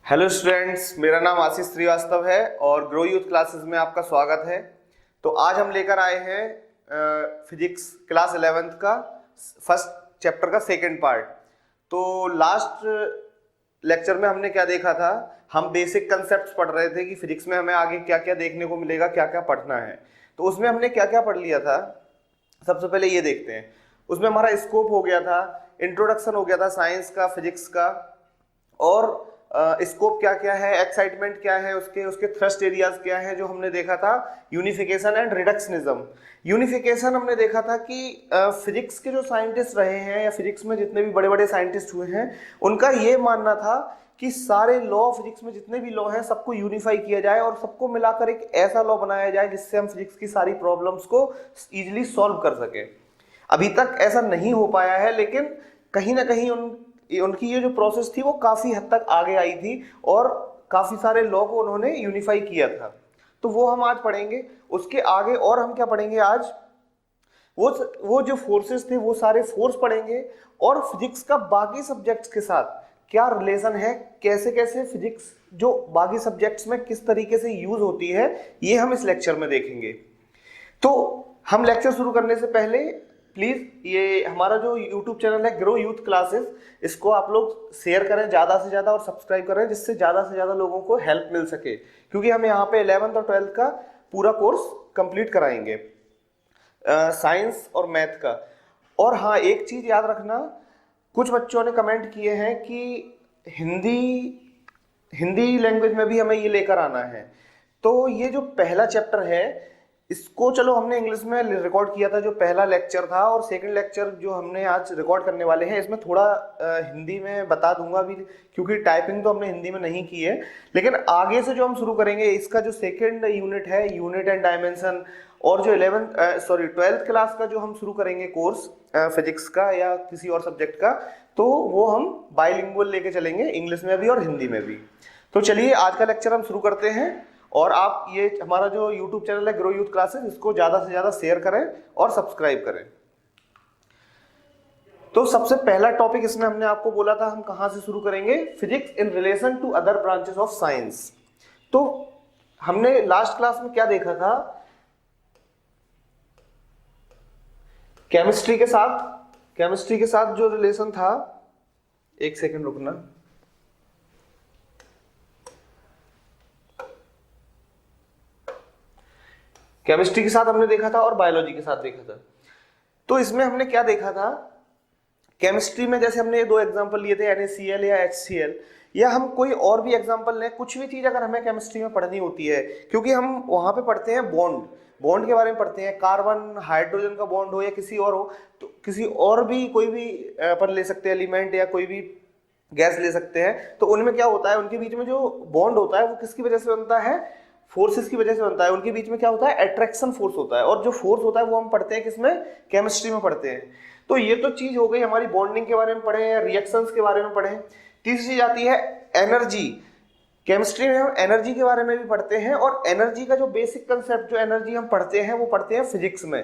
Hello students, मेरा नाम आशीष श्रीवास्तव है और ग्रो यूथ क्लासेस में आपका स्वागत है। तो आज हम लेकर आए हैं फिजिक्स क्लास 11th का फर्स्ट चैप्टर का सेकंड पार्ट। तो लास्ट लेक्चर में हमने क्या देखा था, हम बेसिक कंसेप्ट्स पढ़ रहे थे कि फिजिक्स में हमें आगे क्या क्या देखने को मिलेगा, क्या क्या पढ़ना है। तो उसमें हमने क्या क्या पढ़ लिया था, सबसे पहले ये देखते हैं। उसमें हमारा स्कोप हो गया था, इंट्रोडक्शन हो गया था साइंस का, फिजिक्स का, और स्कोप क्या क्या है, एक्साइटमेंट क्या है, उसके उसके थ्रस्ट एरियाज क्या है, जो हमने देखा था यूनिफिकेशन एंड रिडक्शनिज्म। यूनिफिकेशन हमने देखा था कि फिजिक्स के जो साइंटिस्ट रहे हैं या फिजिक्स में जितने भी बड़े बड़े साइंटिस्ट हुए हैं, उनका ये मानना था कि सारे लॉ, फिजिक्स में जितने भी लॉ हैं सबको यूनिफाई किया जाए और सबको मिलाकर एक ऐसा लॉ बनाया जाए जिससे हम फिजिक्स की सारी प्रॉब्लम्स को इजीली सॉल्व कर सके। अभी तक ऐसा नहीं हो पाया है, लेकिन कहीं ना कहीं उनकी ये जो प्रोसेस थी वो काफी हद तक आगे आई थी और काफी सारे लॉ को उन्होंने यूनिफाई किया था। तो वो हम आज पढ़ेंगे। उसके आगे और हम क्या पढ़ेंगे आज, वो जो फोर्सेस थे वो सारे फोर्स पढ़ेंगे और फिजिक्स का बाकी सब्जेक्ट्स के साथ क्या रिलेशन है, कैसे कैसे फिजिक्स जो बाकी सब्जेक्ट्स में किस तरीके से यूज होती है, ये हम इस लेक्चर में देखेंगे। तो हम लेक्चर शुरू करने से पहले प्लीज ये हमारा जो यूट्यूब चैनल है ग्रो यूथ क्लासेस, इसको आप लोग शेयर करें ज्यादा से ज्यादा और सब्सक्राइब करें, जिससे ज्यादा से ज्यादा लोगों को हेल्प मिल सके, क्योंकि हम यहाँ पे 11th और 12th का पूरा कोर्स कंप्लीट कराएंगे, साइंस और मैथ का। और हाँ, एक चीज याद रखना, कुछ बच्चों ने कमेंट किए हैं कि हिंदी लैंग्वेज में भी हमें ये लेकर आना है। तो ये जो पहला चैप्टर है, इसको चलो हमने इंग्लिश में रिकॉर्ड किया था जो पहला लेक्चर था, और सेकंड लेक्चर जो हमने आज रिकॉर्ड करने वाले हैं इसमें थोड़ा हिंदी में बता दूंगा भी, क्योंकि टाइपिंग तो हमने हिंदी में नहीं की है। लेकिन आगे से जो हम शुरू करेंगे, इसका जो सेकंड यूनिट है, यूनिट एंड डायमेंशन, और जो 12th क्लास का जो हम शुरू करेंगे कोर्स फिजिक्स का या किसी और सब्जेक्ट का, तो वो हम बाइलिंगुअल लेके चलेंगे, इंग्लिश में भी और हिंदी में भी। तो चलिए आज का लेक्चर हम शुरू करते हैं। और आप ये हमारा जो YouTube चैनल है ग्रो यूथ क्लासेस, इसको ज्यादा से ज्यादा शेयर करें और सब्सक्राइब करें। तो सबसे पहला टॉपिक इसमें हमने आपको बोला था हम कहां से शुरू करेंगे, physics in relation to other branches of science. तो हमने लास्ट क्लास में क्या देखा था, केमिस्ट्री के साथ जो रिलेशन था, एक सेकंड रुकना, केमिस्ट्री के साथ हमने देखा था और बायोलॉजी के साथ देखा था। तो इसमें हमने क्या देखा था, केमिस्ट्री में जैसे हमने ये दो एग्जांपल लिए थे, NaCl या HCl, या हम कोई और भी एग्जांपल लें, कुछ भी चीज अगर हमें केमिस्ट्री में पढ़नी होती है, क्योंकि हम वहां पे पढ़ते हैं बॉन्ड के बारे में पढ़ते हैं, कार्बन हाइड्रोजन का बॉन्ड हो या किसी और हो, तो किसी और भी कोई भी अपन ले सकते हैं एलिमेंट या कोई भी गैस ले सकते हैं। तो उनमें क्या होता है, उनके बीच में जो बॉन्ड होता है वो किसकी वजह से बनता है, फोर्सेस की वजह से बनता है। उनके बीच में क्या होता है, अट्रैक्शन फोर्स होता है, और जो फोर्स होता है वो हम पढ़ते हैं किसमें, केमिस्ट्री में पढ़ते हैं। तो ये तो चीज हो गई हमारी, बॉन्डिंग के बारे में पढ़े या रिएक्शंस के बारे में पढ़े। तीसरी चीज आती है एनर्जी। केमिस्ट्री में हम एनर्जी के बारे में भी पढ़ते हैं, और एनर्जी का जो बेसिक कंसेप्ट, जो एनर्जी हम पढ़ते हैं वो पढ़ते हैं फिजिक्स में।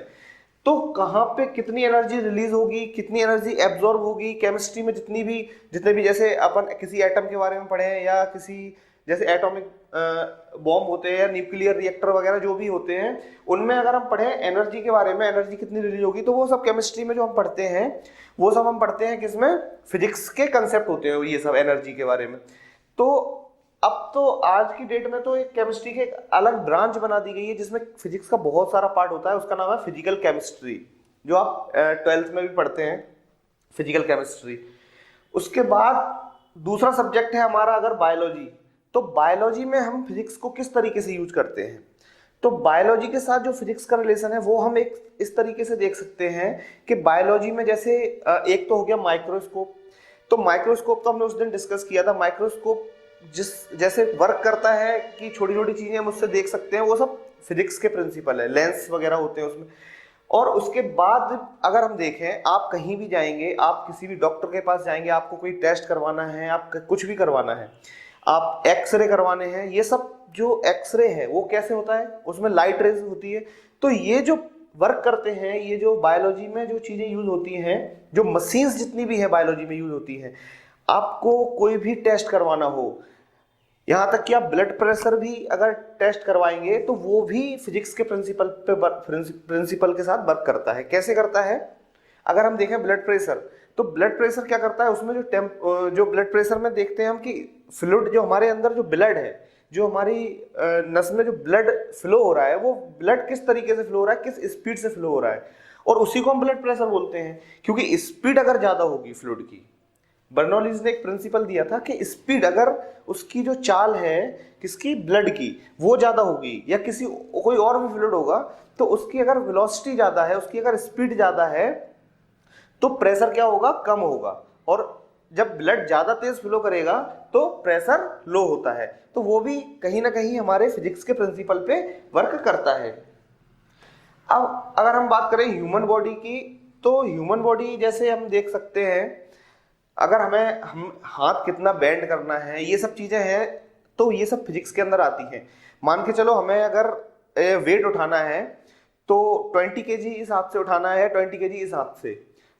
तो कहाँ पे कितनी एनर्जी रिलीज होगी, कितनी एनर्जी एब्जॉर्ब होगी, केमिस्ट्री में जितने भी जैसे अपन किसी एटम के बारे में पढ़े हैं, या किसी जैसे एटॉमिक बॉम्ब होते हैं या न्यूक्लियर रिएक्टर वगैरह जो भी होते हैं, उनमें अगर हम पढ़ें एनर्जी के बारे में, एनर्जी कितनी रिलीज होगी, तो वो सब केमिस्ट्री में जो हम पढ़ते हैं वो सब हम पढ़ते हैं किसमें, फिजिक्स के कंसेप्ट होते हैं ये सब एनर्जी के बारे में। तो अब तो आज की डेट में तो एक केमिस्ट्री की एक अलग ब्रांच बना दी गई है जिसमें फिजिक्स का बहुत सारा पार्ट होता है, उसका नाम है फिजिकल केमिस्ट्री, जो आप 12th में भी पढ़ते हैं, फिजिकल केमिस्ट्री। उसके बाद दूसरा सब्जेक्ट है हमारा अगर बायोलॉजी। तो बायोलॉजी में हम फिजिक्स को किस तरीके से यूज करते हैं, तो बायोलॉजी के साथ जो फिजिक्स का रिलेशन है वो हम एक इस तरीके से देख सकते हैं कि बायोलॉजी में जैसे एक तो हो गया माइक्रोस्कोप। तो माइक्रोस्कोप तो हमने उस दिन डिस्कस किया था। माइक्रोस्कोप जैसे वर्क करता है कि छोटी छोटी चीजें हम उससे देख सकते हैं, वो सब फिजिक्स के प्रिंसिपल है, लेंस वगैरह होते हैं उसमें। और उसके बाद अगर हम देखें, आप कहीं भी जाएंगे, आप किसी भी डॉक्टर के पास जाएंगे, आपको कोई टेस्ट करवाना है, आप कुछ भी करवाना है, आप एक्सरे करवाने हैं, ये सब जो एक्सरे है वो कैसे होता है, उसमें लाइट रेज होती है। तो ये जो वर्क करते हैं, ये जो बायोलॉजी में जो चीजें यूज होती हैं, जो मशीन्स जितनी भी है बायोलॉजी में यूज होती हैं, आपको कोई भी टेस्ट करवाना हो, यहाँ तक कि आप ब्लड प्रेशर भी अगर टेस्ट करवाएंगे तो वो भी फिजिक्स के प्रिंसिपल के साथ वर्क करता है। कैसे करता है? अगर हम देखें ब्लड प्रेशर, तो ब्लड प्रेशर क्या करता है, उसमें जो ब्लड प्रेशर में देखते हैं हम कि फ्लूइड जो हमारे अंदर जो ब्लड है, जो हमारी नस में जो ब्लड फ्लो हो रहा है, वो ब्लड किस तरीके से फ्लो हो रहा है, किस स्पीड से फ्लो हो रहा है, और उसी को हम ब्लड प्रेशर बोलते हैं। क्योंकि स्पीड अगर ज्यादा होगी फ्लूइड की, बर्नौलीज ने एक प्रिंसिपल दिया था कि स्पीड अगर उसकी जो चाल है किसकी, ब्लड की, वो ज्यादा होगी या किसी कोई और भी फ्लूइड होगा, तो उसकी अगर वेलोसिटी ज्यादा है, उसकी अगर स्पीड ज्यादा है, तो प्रेशर क्या होगा, कम होगा। और जब ब्लड ज्यादा तेज फ्लो करेगा तो प्रेशर लो होता है। तो वो भी कहीं ना कहीं हमारे फिजिक्स के प्रिंसिपल पे वर्क करता है। अब अगर हम बात करें ह्यूमन बॉडी की, तो ह्यूमन बॉडी जैसे हम देख सकते हैं, अगर हम हाथ कितना बेंड करना है, ये सब चीजें हैं, तो ये सब फिजिक्स के अंदर आती हैं। मान के चलो हमें अगर वेट उठाना है तो 20 केजी इस हाथ से उठाना है, 20 केजी इस हाथ से,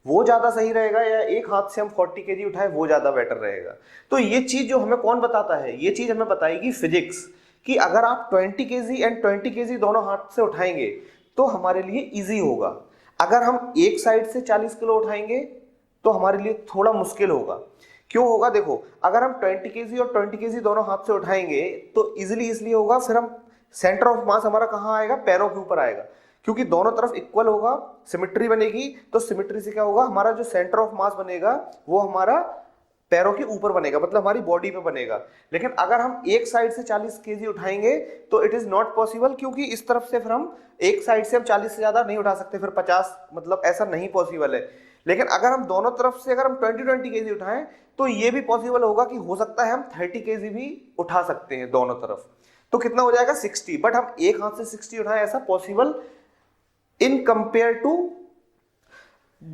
वो ज्यादा सही रहेगा, या एक हाथ से हम 40 केजी उठाए वो ज्यादा बेटर रहेगा? तो ये चीज जो हमें कौन बताता है, ये चीज हमें बताएगी फिजिक्स, कि अगर आप 20 केजी एंड 20 केजी दोनों हाथ से उठाएंगे तो हमारे लिए इजी होगा। अगर हम एक साइड से 40 किलो उठाएंगे तो हमारे लिए थोड़ा मुश्किल होगा। क्यों होगा? देखो, अगर हम 20 केजी और 20 केजी दोनों हाथ से उठाएंगे तो इजीली इसलिए होगा, फिर हम सेंटर ऑफ मास हमारा कहाँ आएगा, पैरों के ऊपर आएगा, क्योंकि दोनों तरफ इक्वल होगा, सिमेट्री बनेगी। तो सिमेट्री से क्या होगा, हमारा जो सेंटर ऑफ मास बनेगा वो हमारा पैरों के ऊपर बनेगा, मतलब हमारी बॉडी पे बनेगा। लेकिन अगर हम एक साइड से 40 केजी उठाएंगे तो इट इज नॉट पॉसिबल, क्योंकि इस तरफ से फिर हम एक साइड से हम 40 से ज्यादा नहीं उठा सकते, फिर 50, मतलब ऐसा नहीं पॉसिबल है। लेकिन अगर हम दोनों तरफ से अगर हम 20 केजी उठाएं तो ये भी पॉसिबल होगा कि हो सकता है हम 30 केजी भी उठा सकते हैं दोनों तरफ। तो कितना हो जाएगा, 60। बट हम एक हाथ से 60 उठाएं, ऐसा पॉसिबल इन कंपेयर टू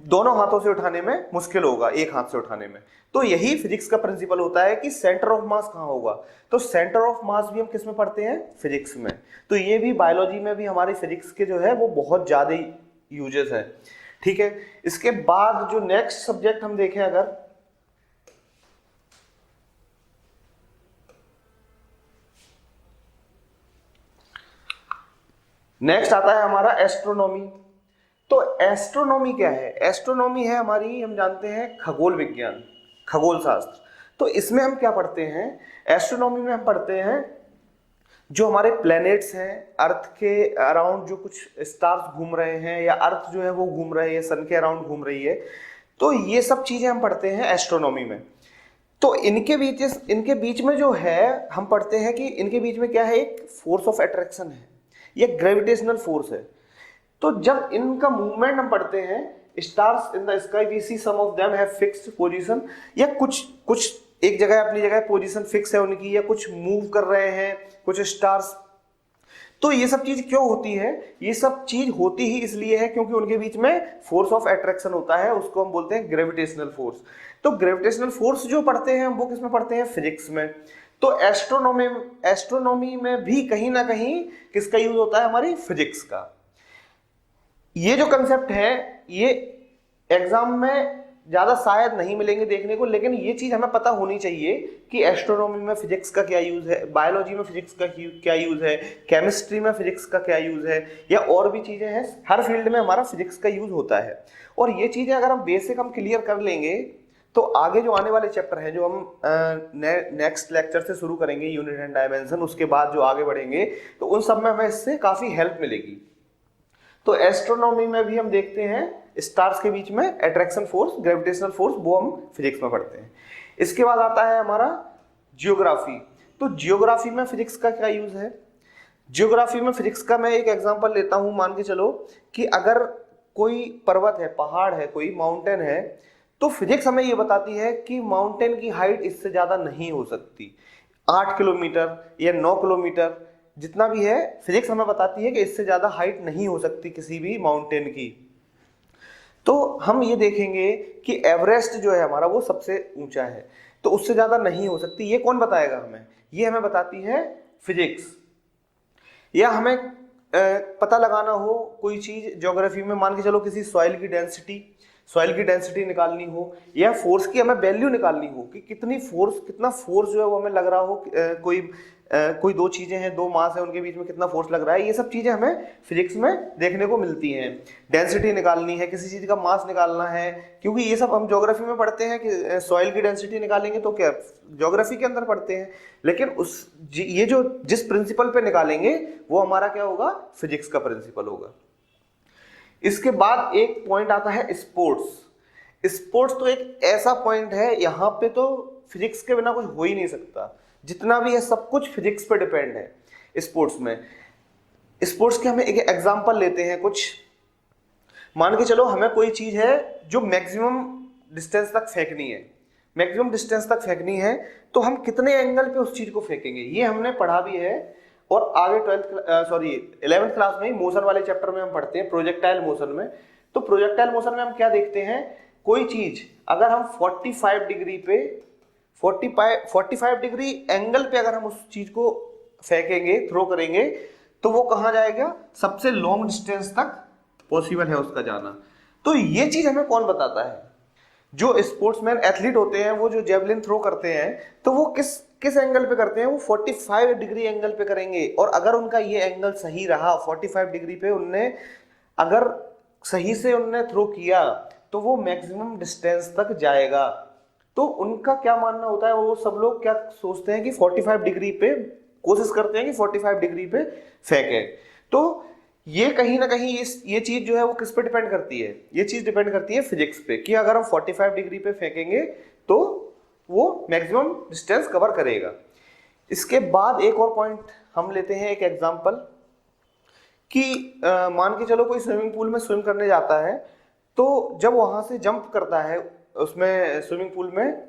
दोनों हाथों से उठाने में मुश्किल होगा, एक हाथ से उठाने में। तो यही फिजिक्स का प्रिंसिपल होता है कि सेंटर ऑफ मास कहां होगा। तो सेंटर ऑफ मास भी हम किस में पढ़ते हैं, फिजिक्स में। तो ये भी बायोलॉजी में भी हमारी फिजिक्स के जो है वो बहुत ज्यादा यूजेस है। ठीक है, इसके बाद जो नेक्स्ट सब्जेक्ट हम देखें, अगर नेक्स्ट आता है हमारा एस्ट्रोनॉमी। तो एस्ट्रोनॉमी क्या है? एस्ट्रोनॉमी है हमारी, हम जानते हैं, खगोल विज्ञान, खगोल शास्त्र। तो इसमें हम क्या पढ़ते हैं, एस्ट्रोनॉमी में हम पढ़ते हैं जो हमारे प्लैनेट्स हैं, अर्थ के अराउंड जो कुछ स्टार्स घूम रहे हैं, या अर्थ जो है वो घूम रहे हैं, सन के अराउंड घूम रही है। तो ये सब चीजें हम पढ़ते हैं एस्ट्रोनॉमी में। तो इनके बीच में जो है हम पढ़ते हैं कि इनके बीच में क्या है, एक फोर्स ऑफ अट्रैक्शन है, ये ग्रेविटेशनल फोर्स है। तो जब इनका मूवमेंट हम पढ़ते हैं, stars in the sky we see some of them have fixed position, या कुछ एक जगह अपनी जगह पोजीशन फिक्स है उनकी, या कुछ मूव कर रहे हैं कुछ स्टार्स। तो ये सब चीज क्यों होती है? ये सब चीज होती ही इसलिए है क्योंकि उनके बीच में फोर्स ऑफ अट्रैक्शन होता है, उसको हम बोलते हैं ग्रेविटेशनल फोर्स। तो ग्रेविटेशनल फोर्स जो पढ़ते हैं वो किस में पढ़ते हैं, फिजिक्स में। तो एस्ट्रोनॉमी में भी कहीं ना कहीं किसका यूज होता है, हमारी फिजिक्स का। ये जो कंसेप्ट है ये एग्जाम में ज्यादा शायद नहीं मिलेंगे देखने को, लेकिन ये चीज हमें पता होनी चाहिए कि एस्ट्रोनॉमी में फिजिक्स का क्या यूज है, बायोलॉजी में फिजिक्स का क्या यूज है, केमिस्ट्री में फिजिक्स का क्या यूज है, या और भी चीजें हैं। हर फील्ड में हमारा फिजिक्स का यूज होता है। और ये चीजें अगर हम बेसिक हम क्लियर कर लेंगे तो आगे जो आने वाले चैप्टर हैं, जो हम नेक्स्ट लेक्चर से शुरू करेंगे, यूनिट एंड डायमेंशन, उसके बाद जो आगे बढ़ेंगे, तो उन सब में हमें इससे काफी हेल्प मिलेगी। तो एस्ट्रोनॉमी में भी हम देखते हैं स्टार्स के बीच में अट्रैक्शन फोर्स, ग्रेविटेशनल फोर्स, वो हम फिजिक्स में पढ़ते हैं। इसके बाद आता है हमारा जियोग्राफी। तो जियोग्राफी में फिजिक्स का क्या यूज है? जियोग्राफी में फिजिक्स का मैं एक एग्जांपल लेता हूं। मान के चलो कि अगर कोई पर्वत है, पहाड़ है, कोई माउंटेन है, तो फिजिक्स हमें ये बताती है कि माउंटेन की हाइट इससे ज्यादा नहीं हो सकती। 8 किलोमीटर या 9 किलोमीटर जितना भी है, फिजिक्स हमें बताती है कि इससे ज्यादा हाइट नहीं हो सकती किसी भी माउंटेन की। तो हम ये देखेंगे कि एवरेस्ट जो है हमारा वो सबसे ऊंचा है, तो उससे ज्यादा नहीं हो सकती। ये कौन बताएगा हमें? ये हमें बताती है फिजिक्स। या हमें पता लगाना हो कोई चीज ज्योग्राफी में, मान के चलो किसी सॉइल की डेंसिटी, सॉइल की डेंसिटी निकालनी हो या फोर्स की हमें वैल्यू निकालनी हो कि कितना फोर्स जो है वो हमें लग रहा हो, कोई दो चीजें हैं, दो मास है, उनके बीच में कितना फोर्स लग रहा है, ये सब चीजें हमें फिजिक्स में देखने को मिलती हैं। डेंसिटी निकालनी है, किसी चीज का मास निकालना है, क्योंकि ये सब हम ज्योग्राफी में पढ़ते हैं कि सॉइल की डेंसिटी निकालेंगे तो क्या ज्योग्राफी के अंदर पढ़ते हैं, लेकिन ये जो जिस प्रिंसिपल पे निकालेंगे वो हमारा क्या होगा, फिजिक्स का प्रिंसिपल होगा। इसके बाद एक पॉइंट आता है स्पोर्ट्स। स्पोर्ट्स तो एक ऐसा पॉइंट है, यहाँ पे तो फिजिक्स के बिना कुछ हो ही नहीं सकता, जितना भी है सब कुछ फिजिक्स पे डिपेंड है स्पोर्ट्स में। स्पोर्ट्स के हमें एक एग्जांपल लेते हैं कुछ। मान के चलो हमें कोई चीज है जो मैक्सिमम डिस्टेंस तक फेंकनी है, मैक्सिमम डिस्टेंस तक फेंकनी है, तो हम कितने एंगल पे उस चीज को फेंकेंगे, ये हमने पढ़ा भी है और आगे 11th क्लास में ही मोशन वाले चैप्टर में हम पढ़ते हैं, प्रोजेक्टाइल मोशन में। तो प्रोजेक्टाइल मोशन में हम क्या देखते हैं, कोई चीज अगर हम 45 डिग्री पे 45 डिग्री एंगल पे अगर हम उस चीज को फेंकेंगे, थ्रो करेंगे, तो वो कहां जाएगा, सबसे लॉन्ग डिस्टेंस तक पॉसिबल है उसका जाना। तो ये चीज हमें कौन बताता है, जो स्पोर्ट्समैन एथलीट होते हैं, वो जो जेवलिन थ्रो करते हैं, तो वो किस एंगल पे करते हैं, वो 45 डिग्री एंगल पे करेंगे। और अगर उनका ये एंगल सही रहा, 45 डिग्री पे उनने अगर सही से उनने थ्रो किया, तो वो मैक्सिमम डिस्टेंस तक जाएगा। तो उनका क्या मानना होता है, वो सब लोग क्या सोचते हैं कि 45 डिग्री पे कोशिश करते हैं कि 45 डिग्री पे फेंके। तो ये कहीं ना कहीं ये चीज जो है वो किस पे डिपेंड करती है, ये चीज डिपेंड करती है फिजिक्स पे, कि अगर हम 45 डिग्री पे फेंकेंगे तो वो मैक्सिमम डिस्टेंस कवर करेगा। इसके बाद एक और पॉइंट हम लेते हैं, एक एग्जांपल कि मान के चलो कोई स्विमिंग पूल में स्विम करने जाता है, तो जब वहां से जंप करता है, उसमें स्विमिंग पूल में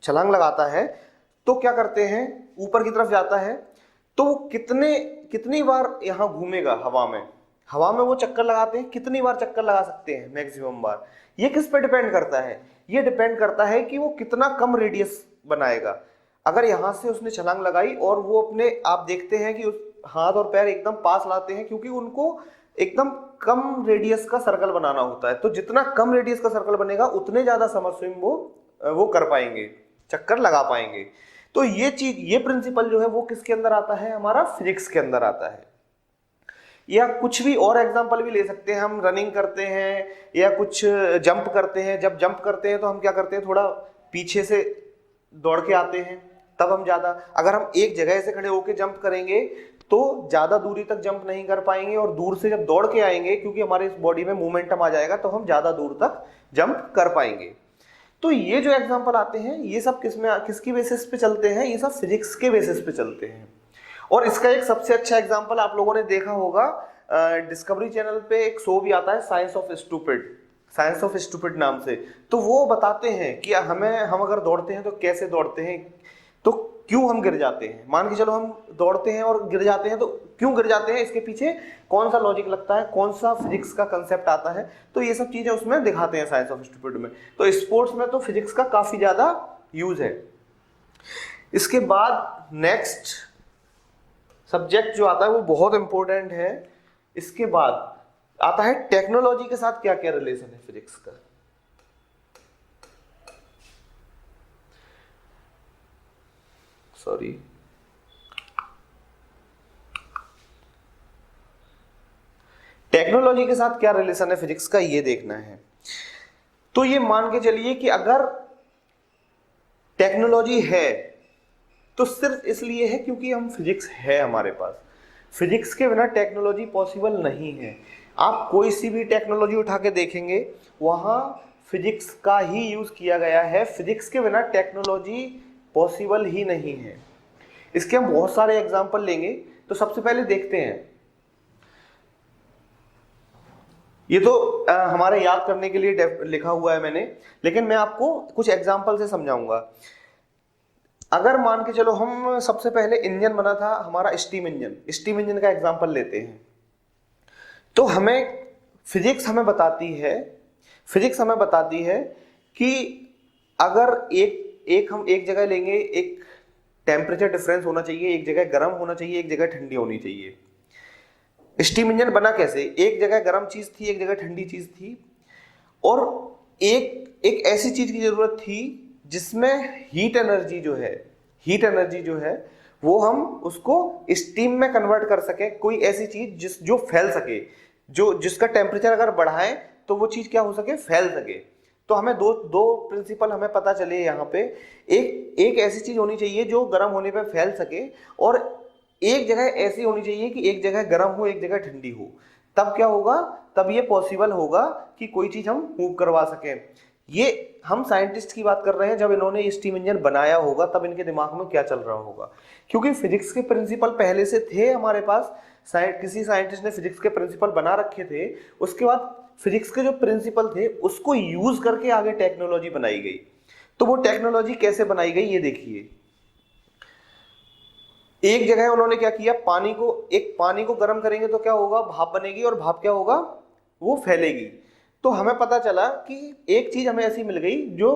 छलांग लगाता है, तो क्या करते हैं, ऊपर की तरफ जाता है, तो वो कितनी बार यहाँ घूमेगा हवा में वो चक्कर लगाते हैं, कितनी बार चक्कर लगा सकते हैं, मैक्सिमम बार। ये किस पे डिपेंड करता है, ये डिपेंड करता है कि वो कितना कम रेडियस बनाएगा। अगर यहाँ से उसने छलांग लगाई और वो अपने, आप देखते हैं कि हाथ और पैर एकदम पास लाते हैं, क्योंकि उनको एकदम कम रेडियस का सर्कल बनाना होता है। तो जितना कम रेडियस का सर्कल बनेगा उतने ज्यादा समर स्विम वो कर पाएंगे, चक्कर लगा पाएंगे। तो ये प्रिंसिपल जो है वो किसके अंदर आता है, हमारा फिजिक्स के अंदर आता है। या कुछ भी और एग्जांपल भी ले सकते हैं, हम रनिंग करते हैं या कुछ जंप करते हैं। जब जंप करते हैं तो हम क्या करते हैं, थोड़ा पीछे से दौड़ के आते हैं, तब हम ज्यादा, अगर हम एक जगह से खड़े होकर जंप करेंगे तो ज्यादा दूरी तक जंप नहीं कर पाएंगे, और दूर से जब दौड़ के आएंगे, क्योंकि हमारे इस बॉडी में मोमेंटम आ जाएगा, तो हम ज्यादा दूर तक जंप कर पाएंगे। तो ये जो एग्जांपल आते हैं, ये सब किसकी बेसिस पे चलते हैं, ये सब फिजिक्स के बेसिस पे चलते हैं। और इसका एक सबसे अच्छा एग्जांपल आप लोगों ने देखा होगा, डिस्कवरी चैनल पे एक शो भी आता है, साइंस ऑफ स्टूपिड नाम से। तो वो बताते हैं कि हम अगर दौड़ते हैं तो कैसे दौड़ते हैं, तो क्यों हम गिर जाते हैं। मान के चलो हम दौड़ते हैं और गिर जाते हैं, तो क्यों गिर जाते हैं, इसके पीछे कौन सा लॉजिक लगता है, कौन सा फिजिक्स का कंसेप्ट आता है। तो ये सब चीजें उसमें दिखाते हैं साइंस ऑफ स्टूपिड में। तो स्पोर्ट्स में तो फिजिक्स का काफी ज्यादा यूज है। इसके बाद नेक्स्ट सब्जेक्ट जो आता है वो बहुत इंपॉर्टेंट है। इसके बाद आता है टेक्नोलॉजी के साथ क्या क्या रिलेशन है फिजिक्स का। सॉरी, टेक्नोलॉजी के साथ क्या रिलेशन है फिजिक्स का, ये देखना है। तो ये मान के चलिए कि अगर टेक्नोलॉजी है तो सिर्फ इसलिए है क्योंकि हम फिजिक्स है हमारे पास। फिजिक्स के बिना टेक्नोलॉजी पॉसिबल नहीं है। आप कोई सी भी टेक्नोलॉजी उठा के देखेंगे, वहां फिजिक्स का ही यूज किया गया है। फिजिक्स के बिना टेक्नोलॉजी पॉसिबल ही नहीं है। इसके हम बहुत सारे एग्जाम्पल लेंगे। तो सबसे पहले देखते हैं, ये तो हमारे याद करने के लिए लिखा हुआ है मैंने, लेकिन मैं आपको कुछ एग्जाम्पल से समझाऊंगा। अगर मान के चलो हम सबसे पहले इंजन बना था हमारा स्टीम इंजन का एग्जाम्पल लेते हैं, तो हमें फिजिक्स हमें बताती है कि अगर हम एक जगह लेंगे, एक टेम्परेचर डिफरेंस होना चाहिए, एक जगह गर्म होना चाहिए, एक जगह ठंडी होनी चाहिए। स्टीम इंजन बना कैसे, एक जगह गर्म चीज थी, एक जगह ठंडी चीज थी, और एक एक ऐसी चीज की जरूरत थी जिसमें हीट एनर्जी जो है वो हम उसको स्टीम में कन्वर्ट कर सके, कोई ऐसी चीज जो फैल सके, जिसका टेम्परेचर अगर बढ़ाएं तो वो चीज क्या हो सके, फैल सके। तो हमें दो प्रिंसिपल हमें पता चले यहाँ पे। एक ऐसी चीज होनी चाहिए जो गर्म होने पे फैल सके, और एक जगह ऐसी होनी चाहिए कि एक जगह गर्म हो एक जगह ठंडी हो। तब क्या होगा, तब ये पॉसिबल होगा कि कोई चीज हम मूव करवा सकें। ये हम साइंटिस्ट की बात कर रहे हैं, जब इन्होंने स्टीम इंजन बनाया होगा तब इनके दिमाग में क्या चल रहा होगा, क्योंकि फिजिक्स के प्रिंसिपल पहले से थे हमारे पास। किसी साइंटिस्ट ने फिजिक्स के प्रिंसिपल बना रखे थे, उसके बाद फिजिक्स के जो प्रिंसिपल थे उसको यूज करके आगे टेक्नोलॉजी बनाई गई। तो वो टेक्नोलॉजी कैसे बनाई गई ये देखिए। एक जगह उन्होंने क्या किया, पानी को गर्म करेंगे तो क्या होगा, भाप बनेगी, और भाप क्या होगा, वो फैलेगी। तो हमें पता चला कि एक चीज हमें ऐसी मिल गई जो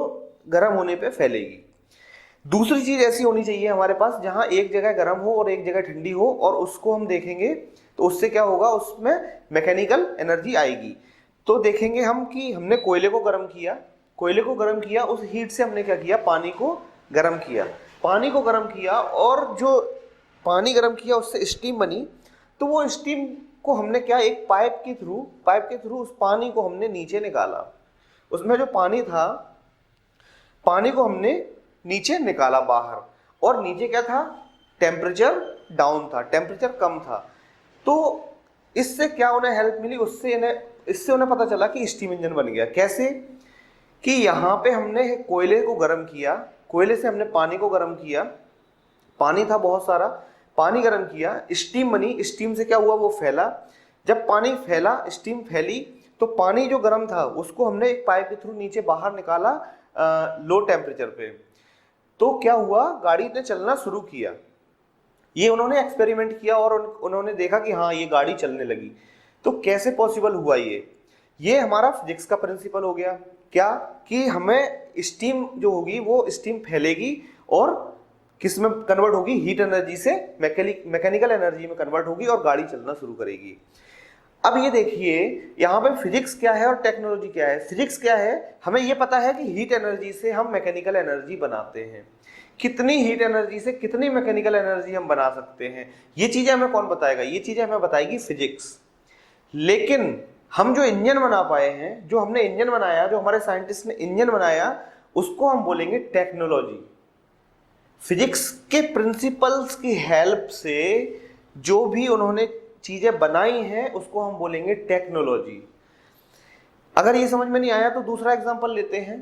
गर्म होने पे फैलेगी। दूसरी चीज ऐसी होनी चाहिए हमारे पास जहां एक जगह गर्म हो और एक जगह ठंडी हो, और उसको हम देखेंगे तो उससे क्या होगा, उसमें मैकेनिकल एनर्जी आएगी। तो देखेंगे हम कि हमने कोयले को गर्म किया, उस हीट से हमने क्या किया, पानी को गर्म किया, और जो पानी गर्म किया उससे स्टीम बनी। तो वो स्टीम को हमने क्या, एक पाइप के थ्रू उस पानी को हमने नीचे निकाला। उसमें जो पानी था, पानी को हमने नीचे निकाला बाहर, और नीचे क्या था, टेम्परेचर डाउन था, टेम्परेचर कम था। तो इससे क्या उन्हें हेल्प मिली, इससे उन्हें पता चला कि स्टीम इंजन बन गया। कैसे, कि यहाँ पे हमने कोयले को गर्म किया, कोयले से हमने पानी को गर्म किया, पानी था बहुत सारा, पानी गर्म किया, स्टीम बनी, स्टीम से क्या हुआ, वो फैला। जब पानी फैला, स्टीम फैली, तो पानी जो गर्म था उसको हमने एक पाइप के थ्रू नीचे बाहर निकाला लो टेम्परेचर पे। तो क्या हुआ, गाड़ी ने चलना शुरू किया। ये उन्होंने एक्सपेरिमेंट किया और उन्होंने देखा कि हाँ ये गाड़ी चलने लगी। तो कैसे पॉसिबल हुआ ये हमारा फिजिक्स का प्रिंसिपल हो गया। क्या, कि हमें स्टीम जो होगी वो स्टीम फैलेगी और किस में कन्वर्ट होगी, हीट एनर्जी से मैकेनिकल एनर्जी में कन्वर्ट होगी और गाड़ी चलना शुरू करेगी। अब ये देखिए यहाँ पे फिजिक्स क्या है और टेक्नोलॉजी क्या है। फिजिक्स क्या है, हमें ये पता है कि हीट एनर्जी से हम मैकेनिकल एनर्जी बनाते हैं, कितनी हीट एनर्जी से कितनी मैकेनिकल एनर्जी हम बना सकते हैं, ये चीजें हमें कौन बताएगा, ये चीजें हमें बताएगी फिजिक्स। लेकिन हम जो इंजन बना पाए हैं, जो हमने इंजन बनाया, जो हमारे साइंटिस्ट ने इंजन बनाया, उसको हम बोलेंगे टेक्नोलॉजी। फिजिक्स के प्रिंसिपल्स की हेल्प से जो भी उन्होंने चीजें बनाई हैं उसको हम बोलेंगे टेक्नोलॉजी। अगर ये समझ में नहीं आया तो दूसरा एग्जांपल लेते हैं।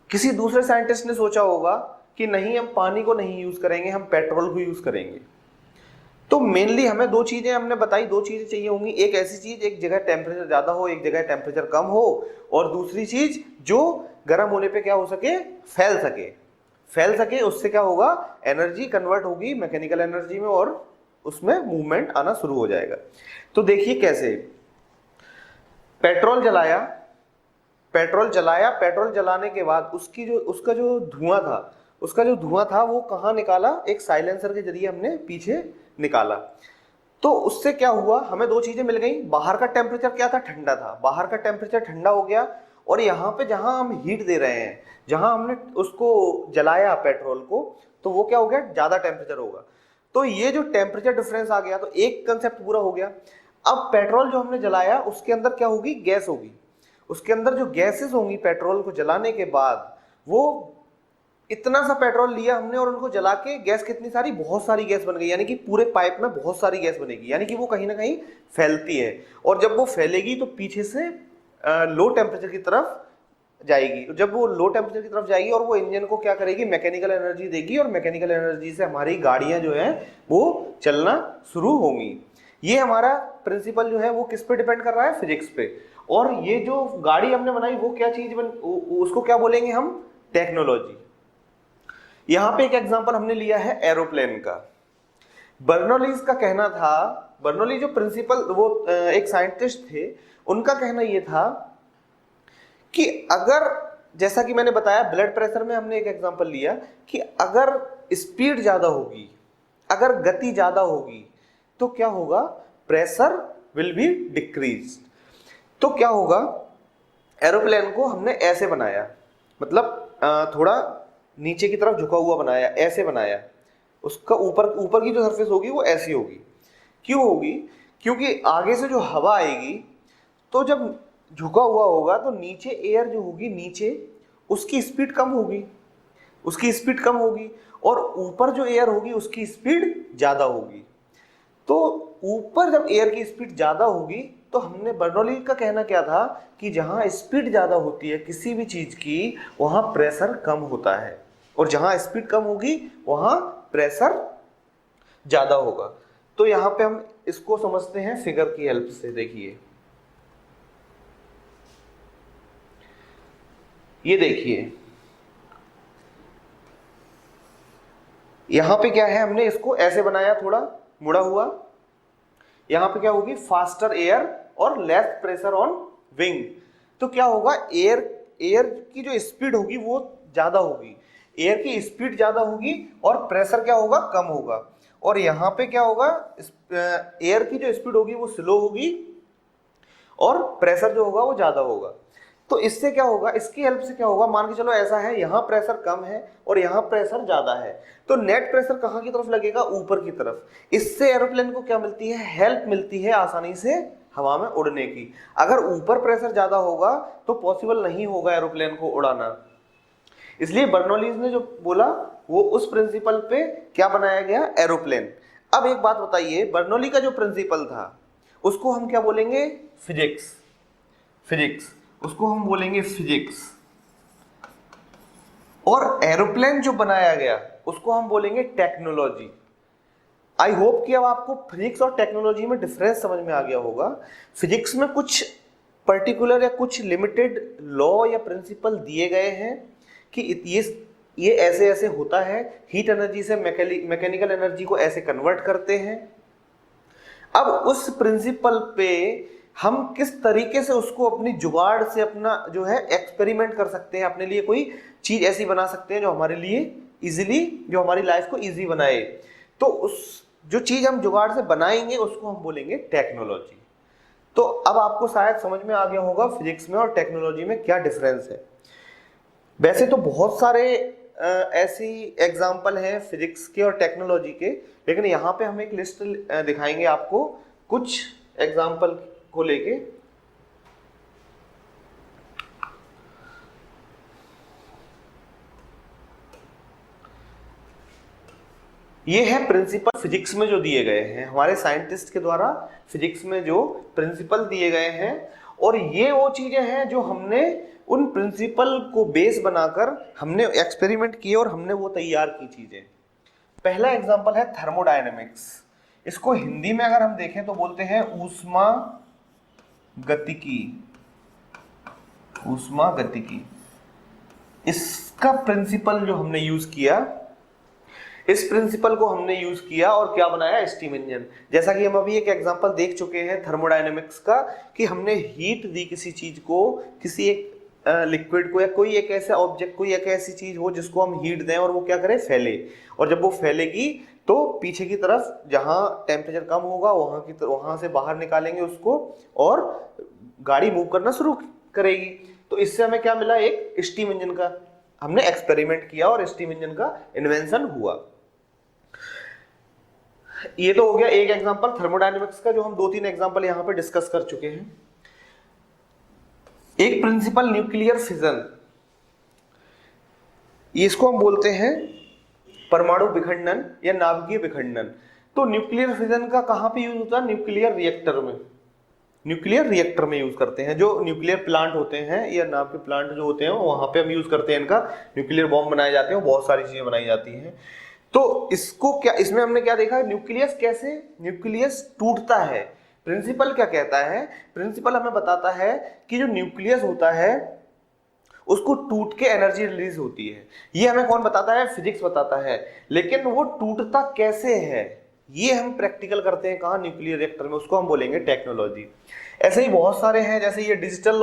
किसी दूसरे साइंटिस्ट ने सोचा होगा कि नहीं, हम पानी को नहीं यूज करेंगे, हम पेट्रोल को यूज करेंगे। तो मेनली हमें दो चीजें हमने बताई, दो चीजें चाहिए होंगी। एक ऐसी चीज, एक जगह टेम्परेचर ज्यादा हो, एक जगह टेम्परेचर कम हो, और दूसरी चीज जो गर्म होने पे क्या हो सके, फैल सके। उससे क्या होगा, एनर्जी कन्वर्ट होगी मैकेनिकल एनर्जी में और उसमें मूवमेंट आना शुरू हो जाएगा। तो देखिए कैसे, पेट्रोल जलाया, पेट्रोल जलाने के बाद उसका जो धुआं था वो कहाँ निकाला, एक साइलेंसर के जरिए हमने पीछे निकाला। तो उससे क्या हुआ, हमें दो चीजें मिल गई। बाहर का टेम्परेचर क्या था, ठंडा था, बाहर का टेम्परेचर ठंडा हो गया, और यहाँ पे जहां हम हीट दे रहे हैं, जहां हमने उसको जलाया पेट्रोल को, तो वो क्या हो गया, ज्यादा टेम्परेचर होगा। तो ये जो टेम्परेचर डिफरेंस आ गया, तो एक कंसेप्ट पूरा हो गया। अब पेट्रोल जो हमने जलाया उसके अंदर क्या होगी, गैस होगी। उसके अंदर जो गैसेस होंगी पेट्रोल को जलाने के बाद, वो इतना सा पेट्रोल लिया हमने और उनको जला के गैस कितनी सारी, बहुत सारी गैस बन गई। यानी कि पूरे पाइप में बहुत सारी गैस बनेगी, यानी कि वो कहीं ना कहीं फैलती है, और जब वो फैलेगी तो पीछे से लो टेम्परेचर की तरफ जाएगी। जब वो लो टेम्परेचर की तरफ जाएगी और वो इंजन को क्या करेगी, मैकेनिकल एनर्जी देगी, और मैकेनिकल एनर्जी से हमारी गाड़ियां जो हैं वो चलना शुरू होंगी। ये हमारा प्रिंसिपल जो है वो किस पे डिपेंड कर रहा है, फिजिक्स पे। और ये जो गाड़ी हमने बनाई वो क्या चीज उसको क्या बोलेंगे हम, टेक्नोलॉजी। यहां पे एक एग्जांपल हमने लिया है एरोप्लेन का। बर्नौलीज का कहना था, बर्नौली जो प्रिंसिपल, वो एक साइंटिस्ट थे, उनका कहना ये था कि अगर, जैसा कि मैंने बताया ब्लड प्रेशर में हमने एक एग्जांपल लिया, कि अगर स्पीड ज्यादा होगी, अगर गति ज्यादा होगी, तो क्या होगा, प्रेशर विल बी डिक्रीज। तो क्या होगा, एरोप्लेन को हमने ऐसे बनाया, मतलब थोड़ा नीचे की तरफ झुका हुआ बनाया, ऐसे बनाया, उसका ऊपर की जो सरफेस होगी वो ऐसी होगी। क्यों होगी? क्योंकि आगे से जो हवा आएगी तो जब झुका हुआ होगा तो नीचे एयर जो होगी, नीचे उसकी स्पीड कम होगी, और ऊपर जो एयर होगी उसकी स्पीड ज़्यादा होगी। तो ऊपर जब एयर की स्पीड ज़्यादा होगी तो हमने बर्नौली का कहना क्या था कि जहाँ स्पीड ज़्यादा होती है किसी भी चीज़ की, वहाँ प्रेशर कम होता है, और जहाँ स्पीड कम होगी वहाँ प्रेशर ज़्यादा होगा। तो यहाँ पे हम इसको समझते हैं फिगर की हेल्प से। देखिए, ये देखिए यहाँ पे क्या है, हमने इसको ऐसे बनाया, थोड़ा मुड़ा हुआ। यहाँ पे क्या होगी, फास्टर एयर और लेस प्रेशर ऑन विंग। तो क्या होगा, एयर की जो स्पीड होगी वो ज्यादा होगी, एयर की स्पीड ज्यादा होगी और प्रेशर क्या होगा, कम होगा। और यहाँ पे क्या होगा, एयर की जो स्पीड होगी वो स्लो होगी और प्रेशर जो होगा वो ज्यादा होगा। तो इससे क्या होगा, इसकी हेल्प से क्या होगा, मान के चलो ऐसा है, यहाँ प्रेशर कम है और यहाँ प्रेशर ज्यादा है, तो नेट प्रेशर कहाँ की तरफ लगेगा, ऊपर की तरफ। इससे एरोप्लेन को क्या मिलती है, हेल्प मिलती है आसानी से हवा में उड़ने की। अगर ऊपर प्रेशर ज्यादा होगा तो पॉसिबल नहीं होगा एरोप्लेन को उड़ाना। इसलिए बर्नौली ने जो बोला वो उस प्रिंसिपल पे क्या बनाया गया, एरोप्लेन। अब एक बात बताइए, बर्नौली का जो प्रिंसिपल था उसको हम क्या बोलेंगे, फिजिक्स, उसको हम बोलेंगे फिजिक्स। और एरोप्लेन जो बनाया गया उसको हम बोलेंगे टेक्नोलॉजी। आई होप कि अब आपको फिजिक्स और टेक्नोलॉजी में डिफरेंस समझ में आ गया होगा। फिजिक्स में कुछ पर्टिकुलर या कुछ लिमिटेड लॉ या प्रिंसिपल दिए गए हैं कि ये ऐसे ऐसे होता है, हीट एनर्जी से मैकेनिकल एनर्जी को ऐसे कन्वर्ट करते हैं। अब उस प्रिंसिपल पे हम किस तरीके से उसको अपनी जुगाड़ से अपना जो है एक्सपेरिमेंट कर सकते हैं, अपने लिए कोई चीज ऐसी बना सकते हैं जो हमारे लिए इजीली, जो हमारी लाइफ को इजी बनाए। तो उस जो चीज हम जुगाड़ से बनाएंगे उसको हम बोलेंगे टेक्नोलॉजी। तो अब आपको शायद समझ में आ गया होगा फिजिक्स में और टेक्नोलॉजी में क्या डिफरेंस है। वैसे तो बहुत सारे ऐसी एग्जाम्पल हैं फिजिक्स के और टेक्नोलॉजी के, लेकिन यहाँ पे हम एक लिस्ट दिखाएंगे आपको कुछ एग्जाम्पल को लेके। ये है प्रिंसिपल फिजिक्स में जो दिए गए हैं हमारे साइंटिस्ट के द्वारा, फिजिक्स में जो प्रिंसिपल दिए गए हैं। और ये वो चीजें हैं जो हमने उन प्रिंसिपल को बेस बनाकर हमने एक्सपेरिमेंट किए और हमने वो तैयार की चीजें। पहला एग्जांपल है थर्मोडायनेमिक्स। इसको हिंदी में अगर हम देखें तो बोलते हैं ऊष्मा गतिकी। इसका प्रिंसिपल जो हमने यूज किया, इस प्रिंसिपल को हमने यूज किया और क्या बनाया, स्टीम इंजन। जैसा कि हम अभी एक एग्जांपल देख चुके हैं थर्मोडायनेमिक्स का, कि हमने हीट दी किसी चीज को, किसी एक लिक्विड को, या कोई एक ऐसा ऑब्जेक्ट, कोई एक ऐसी चीज हो जिसको हम हीट दें और वो क्या करे, फैले। और जब वो फैलेगी तो पीछे की तरफ जहां टेम्परेचर कम होगा वहां से बाहर निकालेंगे उसको और गाड़ी मूव करना शुरू करेगी। तो इससे हमें क्या मिला, एक स्टीम इंजन का हमने एक्सपेरिमेंट किया और स्टीम इंजन का इन्वेंशन हुआ। ये तो हो गया एक एग्जांपल थर्मोडायनेमिक्स का, जो हम 2-3 एग्जांपल यहां पे डिस्कस कर चुके हैं। एक प्रिंसिपल न्यूक्लियर फिजन, इसको हम बोलते हैं परमाणु विखंडन या नाभिकीय विखंडन। तो न्यूक्लियर फिजन का कहां पे यूज होता है, न्यूक्लियर रिएक्टर में यूज करते हैं। जो न्यूक्लियर प्लांट होते हैं या नाभिकीय प्लांट जो होते हैं वहां पे हम यूज करते हैं इनका। न्यूक्लियर बॉम्ब बनाए जाते हैं, बहुत सारी चीजें बनाई जाती हैं। तो इसको क्या, इसमें हमने क्या देखा, न्यूक्लियस कैसे, न्यूक्लियस टूटता है। प्रिंसिपल क्या कहता है, प्रिंसिपल हमें बताता है कि जो न्यूक्लियस होता है उसको टूट के एनर्जी रिलीज होती है। ये हमें कौन बताता है, फिजिक्स बताता है। लेकिन वो टूटता कैसे है ये हम प्रैक्टिकल करते हैं कहाँ, न्यूक्लियर रिएक्टर में, उसको हम बोलेंगे टेक्नोलॉजी। ऐसे ही बहुत सारे हैं, जैसे ये डिजिटल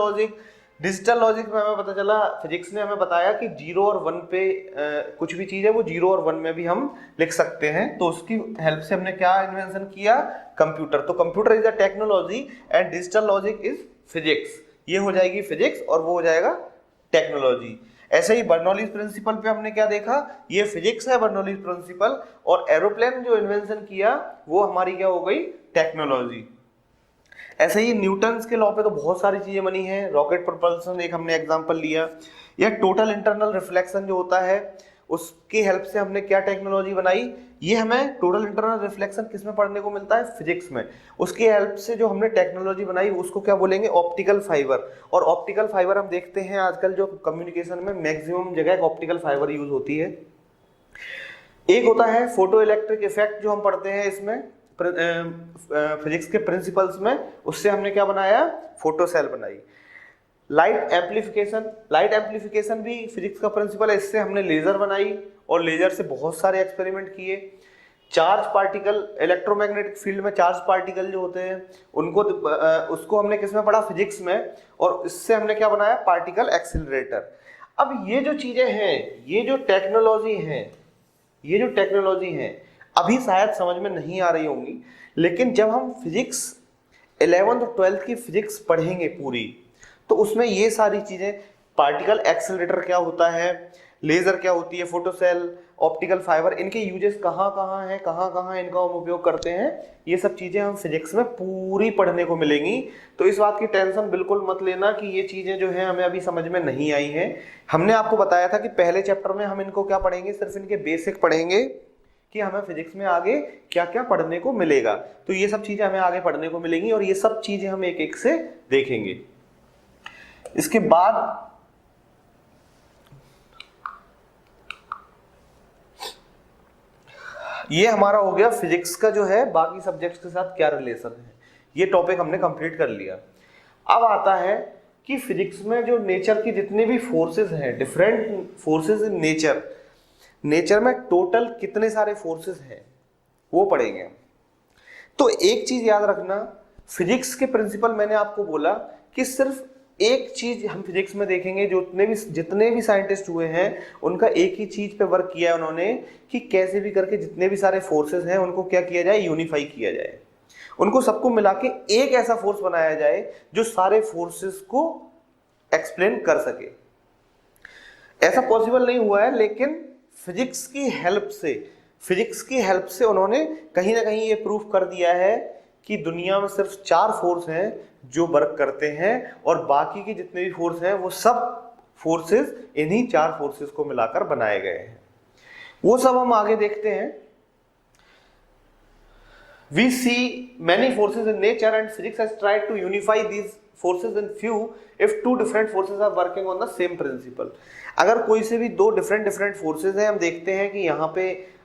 लॉजिक में हमें पता चला, फिजिक्स ने हमें बताया कि 0 और 1 पे कुछ भी चीज है वो 0 और 1 में भी हम लिख सकते हैं। तो उसकी हेल्प से हमने क्या इन्वेंशन किया, कंप्यूटर। तो computer is a technology and digital logic is physics. ये हो जाएगी फिजिक्स और वो हो जाएगा टेक्नोलॉजी। ऐसे ही बर्नौलीज प्रिंसिपल पे हमने क्या देखा, ये फिजिक्स है बर्नौलीज प्रिंसिपल, और एरोप्लेन जो इन्वेंशन किया वो हमारी क्या हो गई, टेक्नोलॉजी। ऐसे ही न्यूटन्स के लॉ पे तो बहुत सारी चीजें बनी हैं, रॉकेट प्रोपल्शन एक हमने एग्जांपल लिया, या टोटल इंटरनल रिफ्लेक्शन जो होता है उसकी हेल्प से हमने क्या टेक्नोलॉजी बनाई, ये हमें टोटल इंटरनल रिफ्लेक्शन किस में पढ़ने को मिलता है, फिजिक्स में। उसकी हेल्प से जो हमने टेक्नोलॉजी बनाई उसको क्या बोलेंगे, ऑप्टिकल फाइबर। और ऑप्टिकल फाइबर हम देखते हैं आजकल जो कम्युनिकेशन में मैक्सिमम जगह ऑप्टिकल फाइबर यूज होती है। एक होता है फोटो इलेक्ट्रिक इफेक्ट जो हम पढ़ते हैं इसमें फिजिक्स के प्रिंसिपल्स में, उससे हमने क्या बनाया, फोटो सेल बनाई। लाइट एम्प्लीफिकेशन, लाइट एम्प्लीफिकेशन भी फिजिक्स का प्रिंसिपल है, इससे हमने लेजर बनाई और लेजर से बहुत सारे एक्सपेरिमेंट किए। चार्ज पार्टिकल, इलेक्ट्रोमैग्नेटिक फील्ड में चार्ज पार्टिकल जो होते हैं उनको उसको हमने किस में पढ़ा, फिजिक्स में, और इससे हमने क्या बनाया, पार्टिकल एक्सीलरेटर। अब ये जो चीजें हैं, ये जो टेक्नोलॉजी है अभी शायद समझ में नहीं आ रही होंगी, लेकिन जब हम फिजिक्स 11th और 12th की फिजिक्स पढ़ेंगे पूरी, तो उसमें ये सारी चीजें, पार्टिकल एक्सेलरेटर क्या होता है, लेजर क्या होती है, फोटोसेल, ऑप्टिकल फाइबर, इनके यूजेस कहाँ कहाँ हैं, कहाँ कहाँ इनका हम उपयोग करते हैं, ये सब चीजें हम फिजिक्स में पूरी पढ़ने को मिलेंगी। तो इस बात की टेंशन बिल्कुल मत लेना कि ये चीजें जो है हमें अभी समझ में नहीं आई हैं। हमने आपको बताया था कि पहले चैप्टर में हम इनको क्या पढ़ेंगे, सिर्फ इनके बेसिक पढ़ेंगे कि हमें फिजिक्स में आगे क्या क्या पढ़ने को मिलेगा। तो ये सब चीजें हमें आगे पढ़ने को मिलेंगी और ये सब चीजें हम एक एक से देखेंगे। इसके बाद ये हमारा हो गया फिजिक्स का जो है बाकी सब्जेक्ट्स के साथ क्या रिलेशन है, ये टॉपिक हमने कंप्लीट कर लिया। अब आता है कि फिजिक्स में जो नेचर की जितने भी फोर्सेस हैं, डिफरेंट फोर्सेस इन नेचर में टोटल कितने सारे फोर्सेस हैं वो पढ़ेंगे। तो एक चीज याद रखना, फिजिक्स के प्रिंसिपल मैंने आपको बोला कि सिर्फ एक चीज हम फिजिक्स में देखेंगे, जितने भी साइंटिस्ट हुए हैं उनका एक ही चीज पे वर्क किया है उन्होंने, कि कैसे भी करके जितने भी सारे फोर्सेस हैं उनको क्या किया जाए, यूनिफाई किया जाए, उनको सबको मिला के एक ऐसा फोर्स बनाया जाए जो सारे फोर्सेस को एक्सप्लेन कर सके। ऐसा पॉसिबल नहीं हुआ है, लेकिन फिजिक्स की हेल्प से उन्होंने कहीं ना कहीं ये प्रूफ कर दिया है कि दुनिया में सिर्फ 4 फोर्स हैं जो वर्क करते हैं, और बाकी के जितने भी फोर्स हैं वो सब फोर्सेस इन्हीं 4 फोर्सेस को मिलाकर बनाए गए हैं। वो सब हम आगे देखते हैं। We see many forces in nature and physics has tried to unify these forces in few if 2 different forces are working on the same principle। अगर कोई से भी 2 डिफरेंट फोर्सेस हैं, हम देखते हैं कि यहाँ पे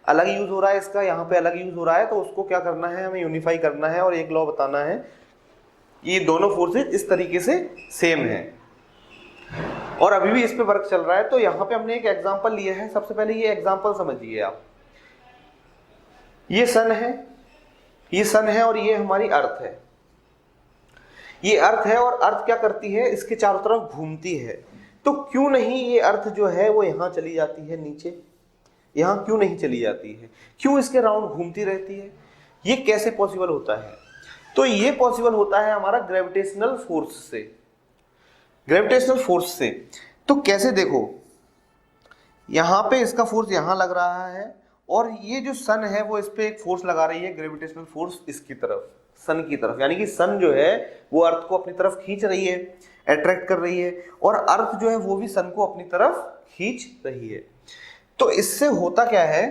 अलग यूज हो रहा है इसका, यहाँ पे अलग यूज हो रहा है, तो उसको क्या करना है, हमें यूनिफाई करना है और एक लॉ बताना है, ये दोनों फोर्सेस इस तरीके से सेम हैं और अभी भी इस पे वर्क चल रहा है। तो यहाँ पे हमने एक एग्जांपल लिया है। सबसे पहले ये एग्जांपल समझिए आप, ये सन है और ये हमारी अर्थ है। ये अर्थ है और अर्थ क्या करती है, इसके चारों तरफ घूमती है। तो क्यों नहीं ये अर्थ जो है वो यहाँ चली जाती है नीचे, यहाँ क्यों नहीं चली जाती है, क्यों इसके राउंड घूमती रहती है, ये कैसे पॉसिबल होता है? तो ये पॉसिबल होता है हमारा ग्रेविटेशनल फोर्स से। तो कैसे, देखो यहाँ पे इसका फोर्स यहाँ लग रहा है और ये जो सन है वो इस पे एक फोर्स लगा रही है, ग्रेविटेशनल फोर्स इसकी तरफ, सन की तरफ, यानी कि सन जो है वो अर्थ को अपनी तरफ खींच रही है, अट्रैक्ट कर रही है, और अर्थ जो है वो भी सन को अपनी तरफ खींच रही है। तो इससे होता क्या है,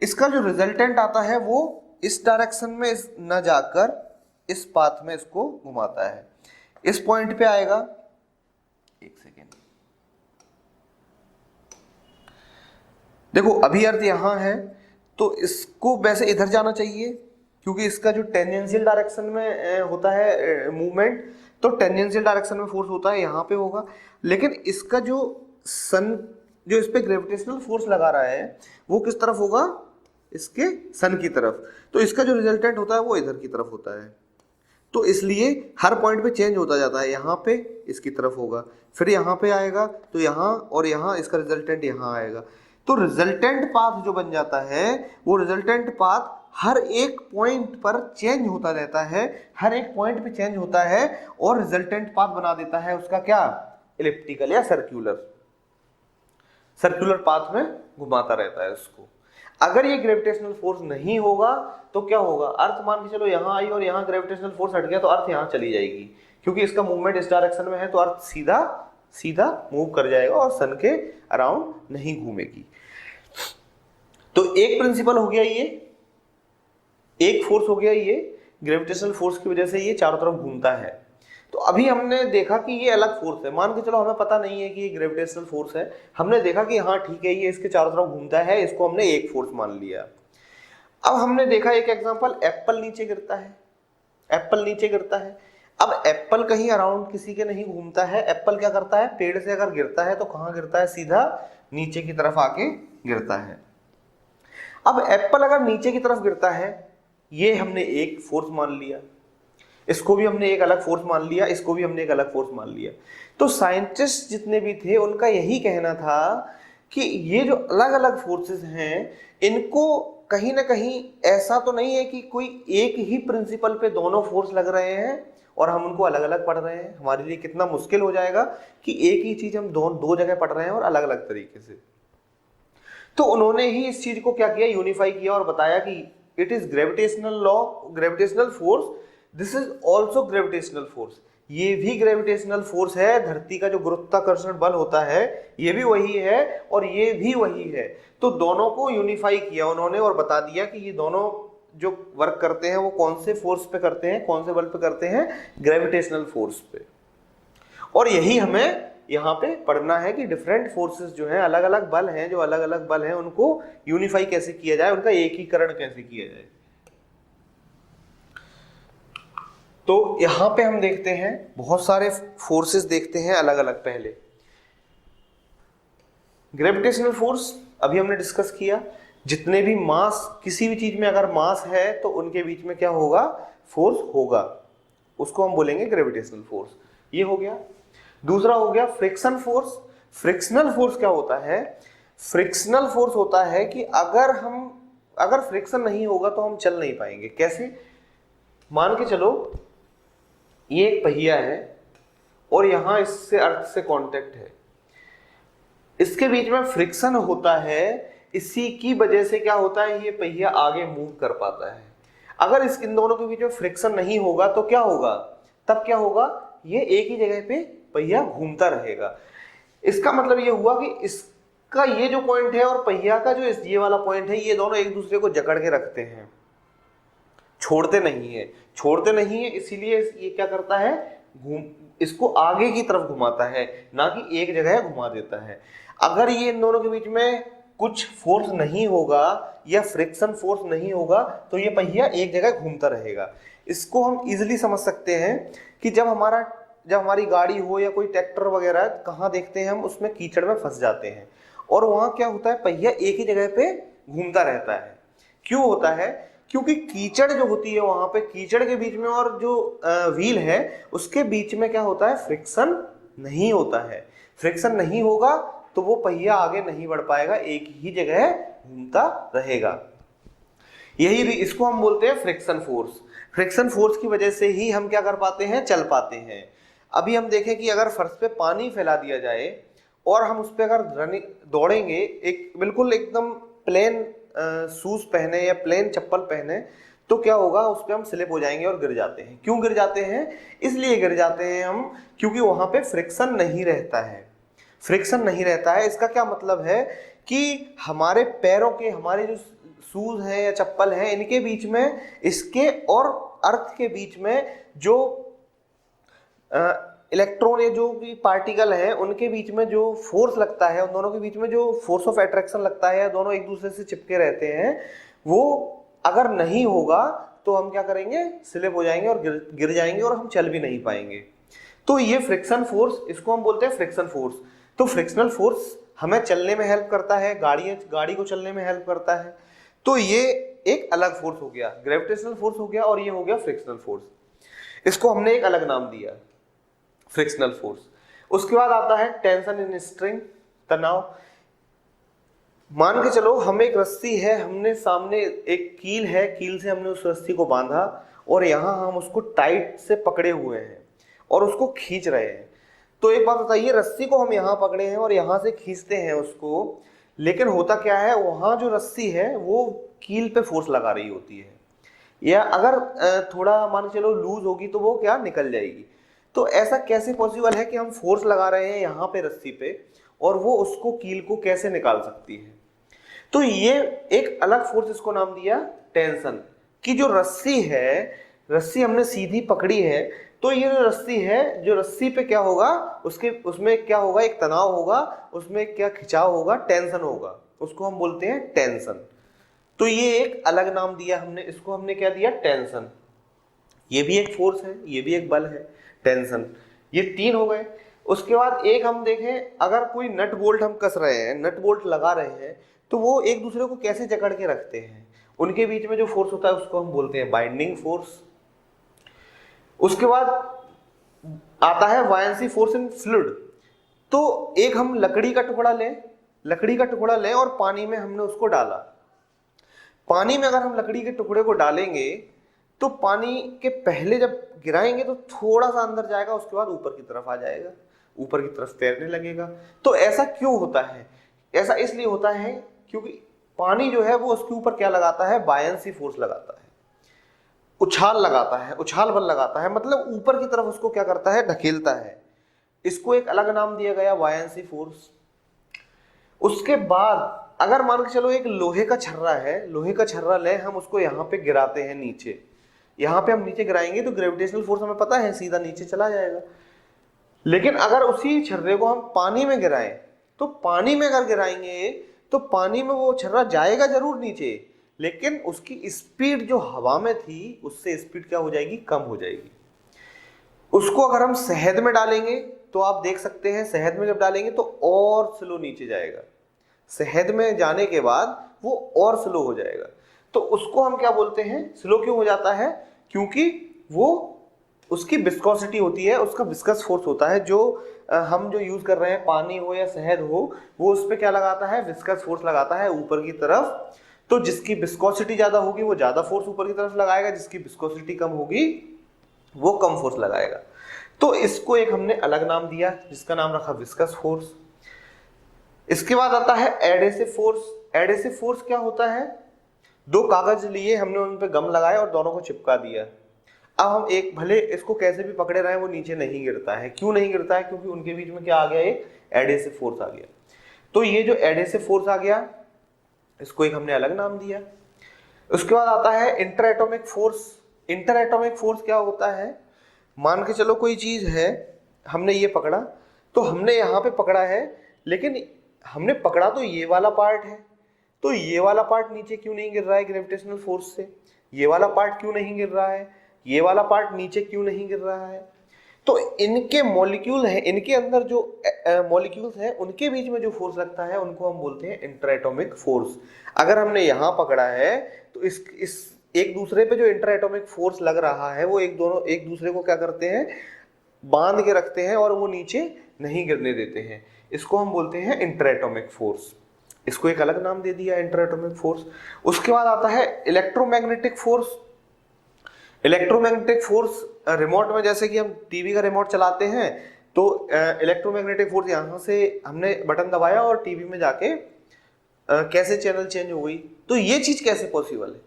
इसका जो रिजल्टेंट आता है वो इस डायरेक्शन में न जाकर इस पाथ में इसको घुमाता है, इस पॉइंट पे आएगा। एक सेकेंड, देखो अभी अर्थ यहां है तो इसको वैसे इधर जाना चाहिए, क्योंकि इसका जो टेंजेंशियल डायरेक्शन में होता है मूवमेंट, तो टेंजेंशियल डायरेक्शन में फोर्स होता है यहाँ पे होगा। लेकिन इसका जो सन जो इस पे ग्रेविटेशनल फोर्स लगा रहा है वो किस तरफ होगा, इसके सन की तरफ। तो इसका जो रिजल्टेंट होता है वो इधर की तरफ होता है। तो इसलिए हर पॉइंट पे चेंज होता जाता है, यहाँ पे इसकी तरफ होगा, फिर यहाँ पे आएगा तो यहाँ, और यहाँ इसका रिजल्टेंट यहाँ आएगा। तो रिजल्टेंट पाथ जो बन जाता है वो रिजल्टेंट पाथ हर एक पॉइंट पर चेंज होता रहता है, हर एक पॉइंट पे चेंज होता है और रिजल्टेंट पाथ बना देता है उसका क्या, इलिप्टिकल या सर्कुलर पाथ में घुमाता रहता है उसको। अगर ये ग्रेविटेशनल फोर्स नहीं होगा तो क्या होगा, अर्थ मान के चलो यहाँ आई और यहाँ ग्रेविटेशनल फोर्स हट गया तो अर्थ यहाँ चली जाएगी, क्योंकि इसका मूवमेंट इस डायरेक्शन में है तो अर्थ सीधा सीधा मूव कर जाएगा और सन के अराउंड नहीं घूमेगी। तो एक प्रिंसिपल हो गया ये, एक फोर्स हो गया ये, ग्रेविटेशनल फोर्स की वजह से ये चारों तरफ घूमता है। तो अभी हमने देखा कि ये अलग फोर्स है, मान के चलो हमें पता नहीं है कि ये ग्रेविटेशनल फोर्स है, हमने देखा कि हाँ ठीक है ये इसके चारों तरफ घूमता है, इसको हमने एक फोर्स मान लिया। अब हमने देखा एक एग्जांपल, एप्पल नीचे गिरता है, एप्पल नीचे गिरता है। अब एप्पल कहीं अराउंड किसी के नहीं घूमता है, एप्पल क्या करता है, पेड़ से अगर गिरता है तो कहाँ गिरता है, सीधा नीचे की तरफ आके गिरता है। अब एप्पल अगर नीचे की तरफ गिरता है, ये हमने एक फोर्स मान लिया, इसको भी हमने एक अलग फोर्स मान लिया, इसको भी हमने एक अलग फोर्स मान लिया। तो साइंटिस्ट जितने भी थे उनका यही कहना था कि ये जो अलग अलग फोर्सेस हैं इनको कहीं ना कहीं ऐसा तो नहीं है कि कोई एक ही प्रिंसिपल पे दोनों फोर्स लग रहे हैं और हम उनको अलग अलग पढ़ रहे हैं। हमारे लिए कितना मुश्किल हो जाएगा कि एक ही चीज हम दो जगह पढ़ रहे हैं और अलग अलग तरीके से। तो उन्होंने ही इस चीज को क्या किया, यूनिफाई किया और बताया कि it is gravitational law, gravitational force, this is also gravitational force, ये भी ग्रेविटेशनल फोर्स है। धरती का जो गुरुत्वाकर्षण बल होता है ये भी वही है और ये भी वही है। तो दोनों को यूनिफाई किया उन्होंने और बता दिया कि ये दोनों जो वर्क करते हैं वो कौन से फोर्स पे करते हैं, कौन से बल पे करते हैं, ग्रेविटेशनल फोर्स पे। और यही हमें यहाँ पे पढ़ना है कि डिफरेंट फोर्सेस जो हैं, अलग अलग बल हैं, जो अलग अलग बल हैं उनको यूनिफाई कैसे किया जाए, उनका एकीकरण कैसे किया जाए। तो यहाँ पे हम देखते हैं बहुत सारे फोर्सेस देखते हैं अलग अलग। पहले ग्रेविटेशनल फोर्स अभी हमने डिस्कस किया, जितने भी मास, किसी भी चीज में अगर मास है तो उनके बीच में क्या होगा, फोर्स होगा, उसको हम बोलेंगे ग्रेविटेशनल फोर्स। ये हो गया। दूसरा हो गया फ्रिक्शन फोर्स। फ्रिक्शनल फोर्स क्या होता है, फ्रिक्शनल फोर्स होता है कि अगर फ्रिक्शन नहीं होगा तो हम चल नहीं पाएंगे। कैसे, मान के चलो ये एक पहिया है और यहां इससे अर्थ से कांटेक्ट है, इसके बीच में फ्रिक्शन होता है, इसी की वजह से क्या होता है, ये पहिया आगे मूव कर पाता है। अगर इन दोनों के बीच में फ्रिक्शन नहीं होगा तो क्या होगा, तब क्या होगा, ये एक ही जगह पे पहिया घूमता रहेगा। इसका मतलब ये हुआ कि इसका ये जो पॉइंट है और पहिया का जो ये वाला पॉइंट है, ये दोनों एक दूसरे को जकड़ के रखते हैं, छोड़ते नहीं है। इसीलिए ये क्या करता है, इसको आगे की तरफ घुमाता है, ना कि एक जगह घुमा देता है। अगर ये इन दोनों के बीच में कुछ फोर्स नहीं होगा या फ्रिक्शन फोर्स नहीं होगा तो ये पहिया एक जगह घूमता रहेगा। इसको हम इजीली समझ सकते हैं कि जब हमारी गाड़ी हो या कोई ट्रैक्टर वगैरह, कहाँ देखते हैं हम, उसमें कीचड़ में फंस जाते हैं और वहां क्या होता है, पहिया एक ही जगह पे घूमता रहता है। क्यों होता है, क्योंकि कीचड़ जो होती है वहां पे, कीचड़ के बीच में और जो व्हील है उसके बीच में क्या होता है, फ्रिक्शन नहीं होता है। फ्रिक्शन नहीं होगा तो वो पहिया आगे नहीं बढ़ पाएगा, एक ही जगह घूमता रहेगा। यही भी, इसको हम बोलते हैं फ्रिक्शन फोर्स। फ्रिक्शन फोर्स की वजह से ही हम क्या कर पाते हैं, चल पाते हैं। अभी हम देखें कि अगर फर्श पे पानी फैला दिया जाए और हम उस पर अगर दौड़ेंगे, एक बिल्कुल एकदम प्लेन शूज पहने या प्लेन चप्पल पहने, तो क्या होगा, उस पर हम स्लिप हो जाएंगे और गिर जाते हैं। क्यों गिर जाते हैं, इसलिए गिर जाते हैं हम क्योंकि वहां पे फ्रिक्शन नहीं रहता है। फ्रिक्शन नहीं रहता है, इसका क्या मतलब है कि हमारे पैरों के, हमारे जो शूज हैं या चप्पल हैं, इनके बीच में, इसके और अर्थ के बीच में जो इलेक्ट्रॉन या जो भी पार्टिकल है उनके बीच में जो फोर्स लगता है, उन दोनों के बीच में जो फोर्स ऑफ अट्रैक्शन लगता है, दोनों एक दूसरे से चिपके रहते हैं, वो अगर नहीं होगा तो हम क्या करेंगे, स्लिप हो जाएंगे और गिर जाएंगे और हम चल भी नहीं पाएंगे। तो ये फ्रिक्शन फोर्स, इसको हम बोलते हैं फ्रिक्शन फोर्स। तो फ्रिक्शनल फोर्स हमें चलने में हेल्प करता है, गाड़ी को चलने में हेल्प करता है। तो ये एक अलग फोर्स हो गया, ग्रेविटेशनल फोर्स हो गया, और ये हो गया फ्रिक्शनल फोर्स। इसको हमने एक अलग नाम दिया, फ्रिक्शनल फोर्स। उसके बाद आता है टेंशन इन स्ट्रिंग, तनाव। मान के चलो हम एक रस्सी है, हमने सामने एक कील है, कील से हमने उस रस्सी को बांधा और यहाँ हम उसको टाइट से पकड़े हुए हैं और उसको खींच रहे हैं। तो एक बात बताइए, रस्सी को हम यहाँ पकड़े हैं और यहाँ से खींचते हैं उसको, लेकिन होता क्या है, वहाँ जो रस्सी है वो कील पे फोर्स लगा रही होती है, या अगर थोड़ा मान के चलो लूज होगी तो वो क्या निकल जाएगी। तो ऐसा कैसे पॉसिबल है कि हम फोर्स लगा रहे हैं यहाँ पे रस्सी पे और वो उसको कील को कैसे निकाल सकती है। तो ये एक अलग फोर्स, इसको नाम दिया टेंशन, कि जो रस्सी है, रस्सी हमने सीधी पकड़ी है, तो ये जो रस्सी है, जो रस्सी पे क्या होगा, उसके उसमें क्या होगा, एक तनाव होगा, उसमें क्या खिंचाव होगा, टेंशन होगा, उसको हम बोलते हैं टेंशन। तो ये एक अलग नाम दिया हमने, इसको हमने क्या दिया, टेंशन। ये भी एक फोर्स है, ये भी एक बल है, टेंशन। ये तीन हो गए। उसके बाद एक हम देखें, अगर कोई नट बोल्ट हम कस रहे हैं, नट बोल्ट लगा रहे हैं, तो वो एक दूसरे को कैसे जकड़ के रखते हैं, उनके बीच में जो फोर्स होता है उसको हम बोलते हैं बाइंडिंग फोर्स। उसके बाद आता है वायंसी फोर्स इन फ्लूइड। तो एक हम लकड़ी का टुकड़ा लें, लकड़ी का टुकड़ा लें और पानी में हमने उसको डाला। पानी में अगर हम लकड़ी के टुकड़े को डालेंगे तो पानी के पहले जब गिराएंगे तो थोड़ा सा अंदर जाएगा, उसके बाद ऊपर की तरफ आ जाएगा, ऊपर की तरफ तैरने लगेगा। तो ऐसा क्यों होता है? ऐसा इसलिए होता है क्योंकि पानी जो है वो उसके ऊपर क्या लगाता है, बायंसी फोर्स लगाता है, उछाल लगाता है, उछाल बल लगाता है, मतलब ऊपर की तरफ उसको क्या करता है, ढकेलता है। इसको एक अलग नाम दिया गया, बायंसी फोर्स। उसके बाद अगर मान के चलो एक लोहे का छर्रा है, लोहे का छर्रा ले, हम उसको यहाँ पे गिराते हैं नीचे, यहाँ पे हम नीचे गिराएंगे तो ग्रेविटेशनल फोर्स हमें पता है सीधा नीचे चला जाएगा। लेकिन अगर उसी छर्रे को हम पानी में गिराएं, तो पानी में अगर गिराएंगे तो पानी में वो छर्रा जाएगा जरूर नीचे, लेकिन उसकी स्पीड जो हवा में थी उससे स्पीड क्या हो जाएगी, कम हो जाएगी। उसको अगर हम शहद में डालेंगे तो आप देख सकते हैं, शहद में जब डालेंगे तो और स्लो नीचे जाएगा, शहद में जाने के बाद वो और स्लो हो जाएगा। तो उसको हम क्या बोलते हैं, स्लो क्यों हो जाता है, क्योंकि वो उसकी विस्कोसिटी होती है, उसका विस्कस फोर्स होता है, जो हम जो यूज कर रहे हैं, पानी हो या शहद हो, वो उस पर क्या लगाता है, विस्कस फोर्स लगाता है ऊपर की तरफ। तो जिसकी विस्कोसिटी ज्यादा होगी वो ज्यादा फोर्स ऊपर की तरफ लगाएगा, जिसकी विस्कोसिटी कम होगी वो कम फोर्स लगाएगा। तो इसको एक हमने अलग नाम दिया जिसका नाम रखा विस्कस फोर्स। इसके बाद आता है एडेसिव फोर्स। एडेसिव फोर्स क्या होता है, दो कागज लिए हमने उन पे गम लगाया और दोनों को चिपका दिया। अब हम एक, भले इसको कैसे भी पकड़े रहे वो नीचे नहीं गिरता है। क्यों नहीं गिरता है, क्योंकि उनके बीच में क्या आ गया, एक एडेसिव फोर्स आ गया। तो ये जो एडेसिव फोर्स आ गया, इसको एक हमने अलग नाम दिया। उसके बाद आता है inter atomic force. Inter atomic force क्या होता है, मान के चलो कोई चीज है, हमने ये पकड़ा, तो हमने यहाँ पे पकड़ा है, लेकिन हमने पकड़ा तो ये वाला पार्ट है, तो ये वाला पार्ट नीचे क्यों नहीं गिर रहा है ग्रेविटेशनल फोर्स से, ये वाला पार्ट क्यों नहीं गिर रहा है, ये वाला पार्ट नीचे क्यों नहीं गिर रहा है। तो इनके मॉलिक्यूल हैं, इनके अंदर जो मॉलिक्यूल्स हैं उनके बीच में जो फोर्स लगता है उनको हम बोलते हैं इंटर एटॉमिक फोर्स। अगर हमने यहाँ पकड़ा है तो इस एक दूसरे पे जो इंटर एटॉमिक फोर्स लग रहा है वो एक दूसरे को क्या करते हैं, बांध के रखते हैं और वो नीचे नहीं गिरने देते हैं। इसको हम बोलते हैं इंटर एटॉमिक फोर्स। इसको एक अलग नाम दे दिया, इंटर एटॉमिक फोर्स। उसके बाद आता है electromagnetic force. Electromagnetic force remote में, जैसे कि हम टीवी का रिमोट चलाते हैं तो इलेक्ट्रोमैग्नेटिक फोर्स यहाँ से हमने बटन दबाया और टीवी में जाके कैसे चैनल चेंज हो गई। तो ये चीज कैसे पॉसिबल है,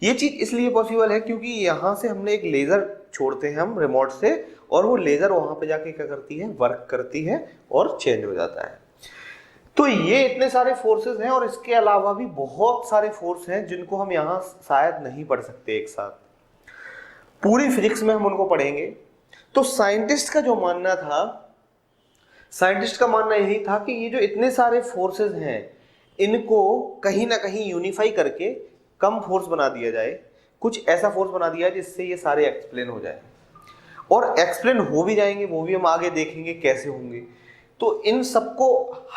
ये चीज इसलिए पॉसिबल है क्योंकि यहाँ से हमने एक लेजर छोड़ते हैं हम रिमोट से, और वो लेजर वहां पे जाके क्या करती है, वर्क करती है और चेंज हो जाता है। तो ये इतने सारे फोर्सेस हैं, और इसके अलावा भी बहुत सारे फोर्स हैं जिनको हम यहाँ शायद नहीं पढ़ सकते एक साथ, पूरी फिजिक्स में हम उनको पढ़ेंगे। तो साइंटिस्ट का जो मानना था, साइंटिस्ट का मानना यही था कि ये जो इतने सारे फोर्सेस हैं इनको कहीं ना कहीं यूनिफाई करके कम फोर्स बना दिया जाए, कुछ ऐसा फोर्स बना दिया जाए जिससे ये सारे एक्सप्लेन हो जाए, और एक्सप्लेन हो भी जाएंगे, वो भी हम आगे देखेंगे कैसे होंगे। तो इन सबको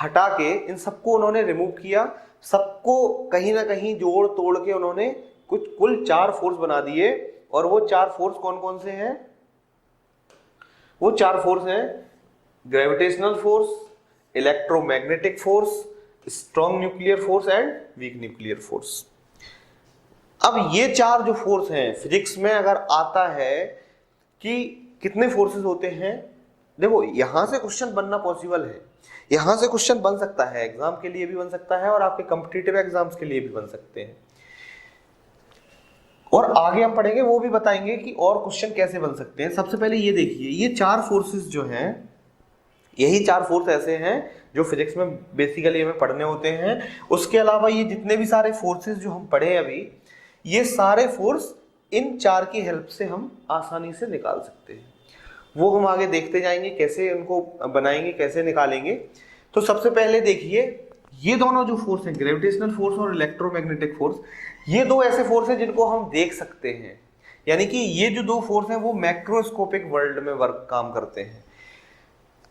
हटा के, इन सबको उन्होंने रिमूव किया, सबको कहीं ना कहीं जोड़ तोड़ के उन्होंने कुछ कुल 4 फोर्स बना दिए। और वो 4 फोर्स कौन कौन से हैं, वो 4 फोर्स हैं gravitational force, electromagnetic force, strong nuclear force and weak nuclear force. अब ये चार जो फोर्स हैं फिजिक्स में अगर आता है कि कितने फोर्सेस होते हैं, देखो यहां से क्वेश्चन बनना पॉसिबल है, यहां से क्वेश्चन बन सकता है, एग्जाम के लिए भी बन सकता है और आपके कॉम्पिटिटिव एग्जाम्स के लिए भी बन सकते हैं। और आगे हम पढ़ेंगे वो भी बताएंगे कि और क्वेश्चन कैसे बन सकते हैं। सबसे पहले ये देखिए, ये चार फोर्सेस जो हैं, यही चार फोर्स ऐसे हैं जो फिजिक्स में बेसिकली हमें पढ़ने होते हैं। उसके अलावा ये जितने भी सारे फोर्सेस जो हम पढ़े अभी, ये सारे फोर्स इन चार की हेल्प से हम आसानी से निकाल सकते हैं। वो हम आगे देखते जाएंगे कैसे उनको बनाएंगे, कैसे निकालेंगे। तो सबसे पहले देखिए, ये दोनों जो फोर्स हैं, ग्रेविटेशनल फोर्स और इलेक्ट्रोमैग्नेटिक फोर्स, ये दो ऐसे फोर्स हैं जिनको हम देख सकते हैं, यानी कि ये जो दो फोर्स हैं वो मैक्रोस्कोपिक वर्ल्ड में वर्क काम करते हैं।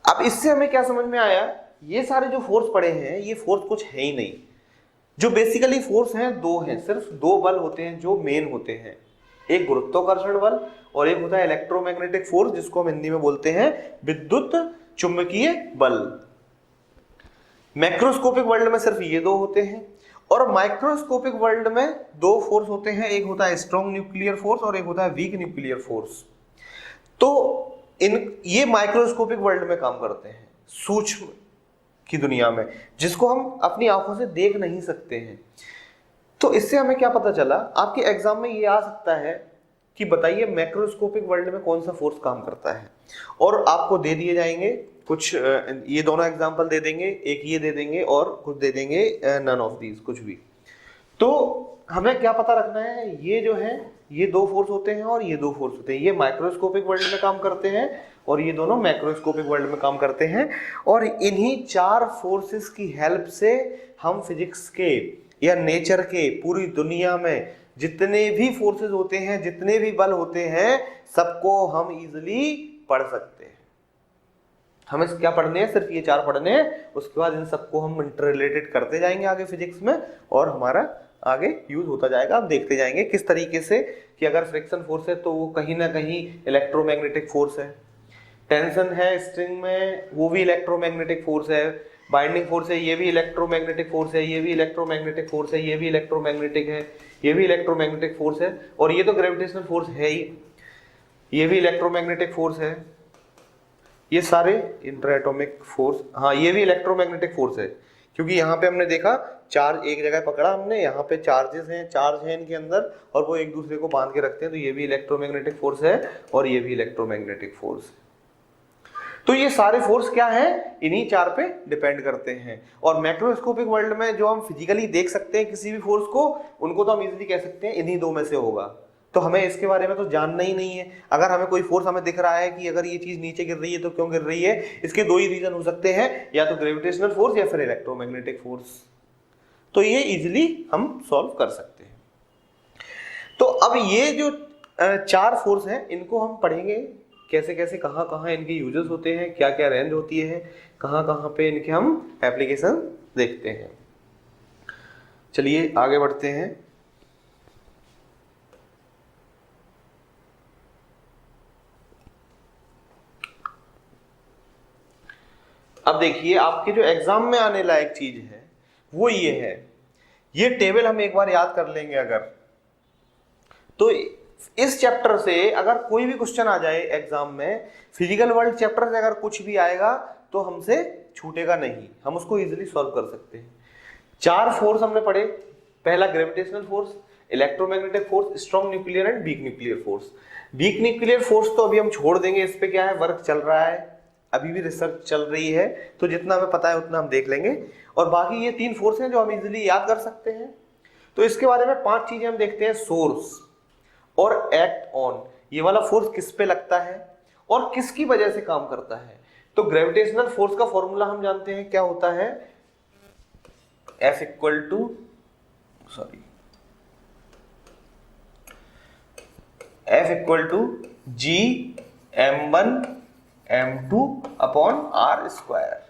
अब इससे हमें क्या समझ में आया, ये सारे जो फोर्स पड़े हैं ये फोर्स कुछ है ही नहीं। जो बेसिकली फोर्स हैं दो हैं, सिर्फ दो बल होते हैं जो मेन होते हैं, एक गुरुत्वाकर्षण बल और एक होता है इलेक्ट्रोमैग्नेटिक फोर्स, जिसको हम हिंदी में बोलते हैं विद्युत चुंबकीय बल। मैक्रोस्कोपिक वर्ल्ड में सिर्फ ये दो होते हैं और माइक्रोस्कोपिक वर्ल्ड में दो फोर्स होते हैं, एक होता है स्ट्रॉन्ग न्यूक्लियर फोर्स और एक होता है वीक न्यूक्लियर फोर्स। तो ये माइक्रोस्कोपिक वर्ल्ड में काम करते हैं, सूक्ष्म की दुनिया में, जिसको हम अपनी आंखों से देख नहीं सकते हैं। तो इससे हमें क्या पता चला, आपके एग्जाम में ये आ सकता है कि बताइए मैक्रोस्कोपिक वर्ल्ड में कौन सा फोर्स काम करता है, और आपको दे दिए जाएंगे कुछ, ये दोनों एग्जांपल दे देंगे, एक ये दे देंगे और कुछ दे देंगे नन ऑफ दीज, कुछ भी। तो हमें क्या पता रखना है, ये जो है ये दो फोर्स होते हैं और ये दो फोर्स होते हैं, ये माइक्रोस्कोपिक वर्ल्ड में काम करते हैं और ये दोनों मैक्रोस्कोपिक वर्ल्ड में काम करते हैं। और इन्हीं चार फोर्सेस की हेल्प से हम फिजिक्स के या नेचर के पूरी दुनिया में जितने भी फोर्सेस होते हैं, जितने भी बल होते हैं, सबको हम इजिली पढ़ सकते हैं। हमें क्या पढ़ने हैं, सिर्फ ये चार पढ़ने हैं, उसके बाद इन सबको हम इंटर रिलेटेड करते जाएंगे आगे फिजिक्स में और हमारा आगे यूज होता जाएगा। हम देखते जाएंगे किस तरीके से कि अगर फ्रिक्शन फोर्स है तो वो कहीं ना कहीं इलेक्ट्रोमैग्नेटिक फोर्स है, टेंशन है स्ट्रिंग में वो भी इलेक्ट्रोमैग्नेटिक फोर्स है, बाइंडिंग फोर्स है ये भी इलेक्ट्रोमैग्नेटिक फोर्स है, ये भी इलेक्ट्रोमैग्नेटिक फोर्स है, ये भी इलेक्ट्रोमैग्नेटिक है, ये भी इलेक्ट्रोमैग्नेटिक फोर्स है, और ये तो ग्रेविटेशनल फोर्स है ही, ये भी इलेक्ट्रोमैग्नेटिक फोर्स है, ये सारे इंटरएटॉमिक फोर्स, हाँ ये भी इलेक्ट्रोमैग्नेटिक फोर्स है, क्योंकि यहाँ पे हमने देखा चार्ज एक जगह पकड़ा हमने, यहाँ पे चार्जेस हैं, चार्ज है इनके अंदर और वो एक दूसरे को बांध के रखते हैं, तो ये भी इलेक्ट्रोमैग्नेटिक फोर्स है और ये भी इलेक्ट्रोमैग्नेटिक फोर्स है। तो ये सारे फोर्स क्या हैं, इन्हीं चार पे डिपेंड करते हैं। और मैक्रोस्कोपिक वर्ल्ड में जो हम फिजिकली देख सकते हैं किसी भी फोर्स को, उनको तो हम इजीली कह सकते हैं इन्हीं दो में से होगा। तो हमें इसके बारे में तो जानना ही नहीं है। अगर हमें कोई फोर्स हमें दिख रहा है कि अगर ये चीज नीचे गिर रही है तो क्यों गिर रही है, इसके दो ही रीजन हो सकते हैं, या तो ग्रेविटेशनल फोर्स या फिर इलेक्ट्रोमैग्नेटिक फोर्स। तो ये इजीली हम सॉल्व कर सकते हैं। तो अब ये जो चार फोर्स हैं इनको हम पढ़ेंगे कैसे कैसे, कहाँ कहाँ इनके यूजेस होते हैं, क्या क्या रेंज होती है, कहाँ कहाँ पे इनके हम एप्लीकेशन देखते हैं। चलिए आगे बढ़ते हैं। अब देखिए आपके जो एग्जाम में आने लायक चीज है वो ये है, ये टेबल हम एक बार याद कर लेंगे अगर, तो इस चैप्टर से अगर कोई भी क्वेश्चन आ जाए एग्जाम में, फिजिकल वर्ल्ड चैप्टर से अगर कुछ भी आएगा तो हमसे छूटेगा नहीं, हम उसको इजीली सॉल्व कर सकते हैं। चार फोर्स हमने पढ़े, पहला gravitational force, electromagnetic force, strong nuclear and weak nuclear force. Weak nuclear force तो अभी हम छोड़ देंगे, इस पे क्या है वर्क चल रहा है, अभी भी रिसर्च चल रही है, तो जितना हमें पता है उतना हम देख लेंगे। और बाकी ये तीन फोर्स हैं जो हम इजीली याद कर सकते हैं। तो इसके बारे में पांच चीजें हम देखते हैं, सोर्स और एक्ट ऑन, ये वाला फोर्स किस पे लगता है और किसकी वजह से काम करता है। तो ग्रेविटेशनल फोर्स का फॉर्मूला हम जानते हैं क्या होता है, F equal to G m1 m2 upon r square.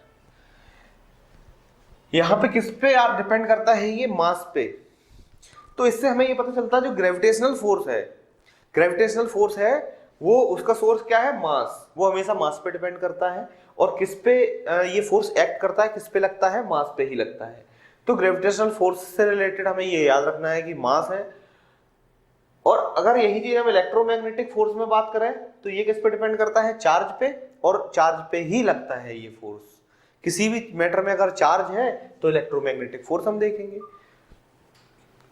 यहां पे किस पे आप डिपेंड करता है, ये मास पे। तो इससे हमें ये पता चलता है जो ग्रेविटेशनल फोर्स है वो उसका सोर्स क्या है, मास, वो हमेशा मास पे डिपेंड करता है। और किस पे ये फोर्स एक्ट करता है, किस पे लगता है, मास पे ही लगता है। तो ग्रेविटेशनल फोर्स से रिलेटेड हमें ये याद रखना है कि मास है, और अगर यही चीज हम इलेक्ट्रोमैग्नेटिक फोर्स में बात करें तो ये किस पे डिपेंड करता है, चार्ज पे, और चार्ज पे ही लगता है ये फोर्स। किसी भी मैटर में अगर चार्ज है तो इलेक्ट्रोमैग्नेटिक फोर्स हम देखेंगे।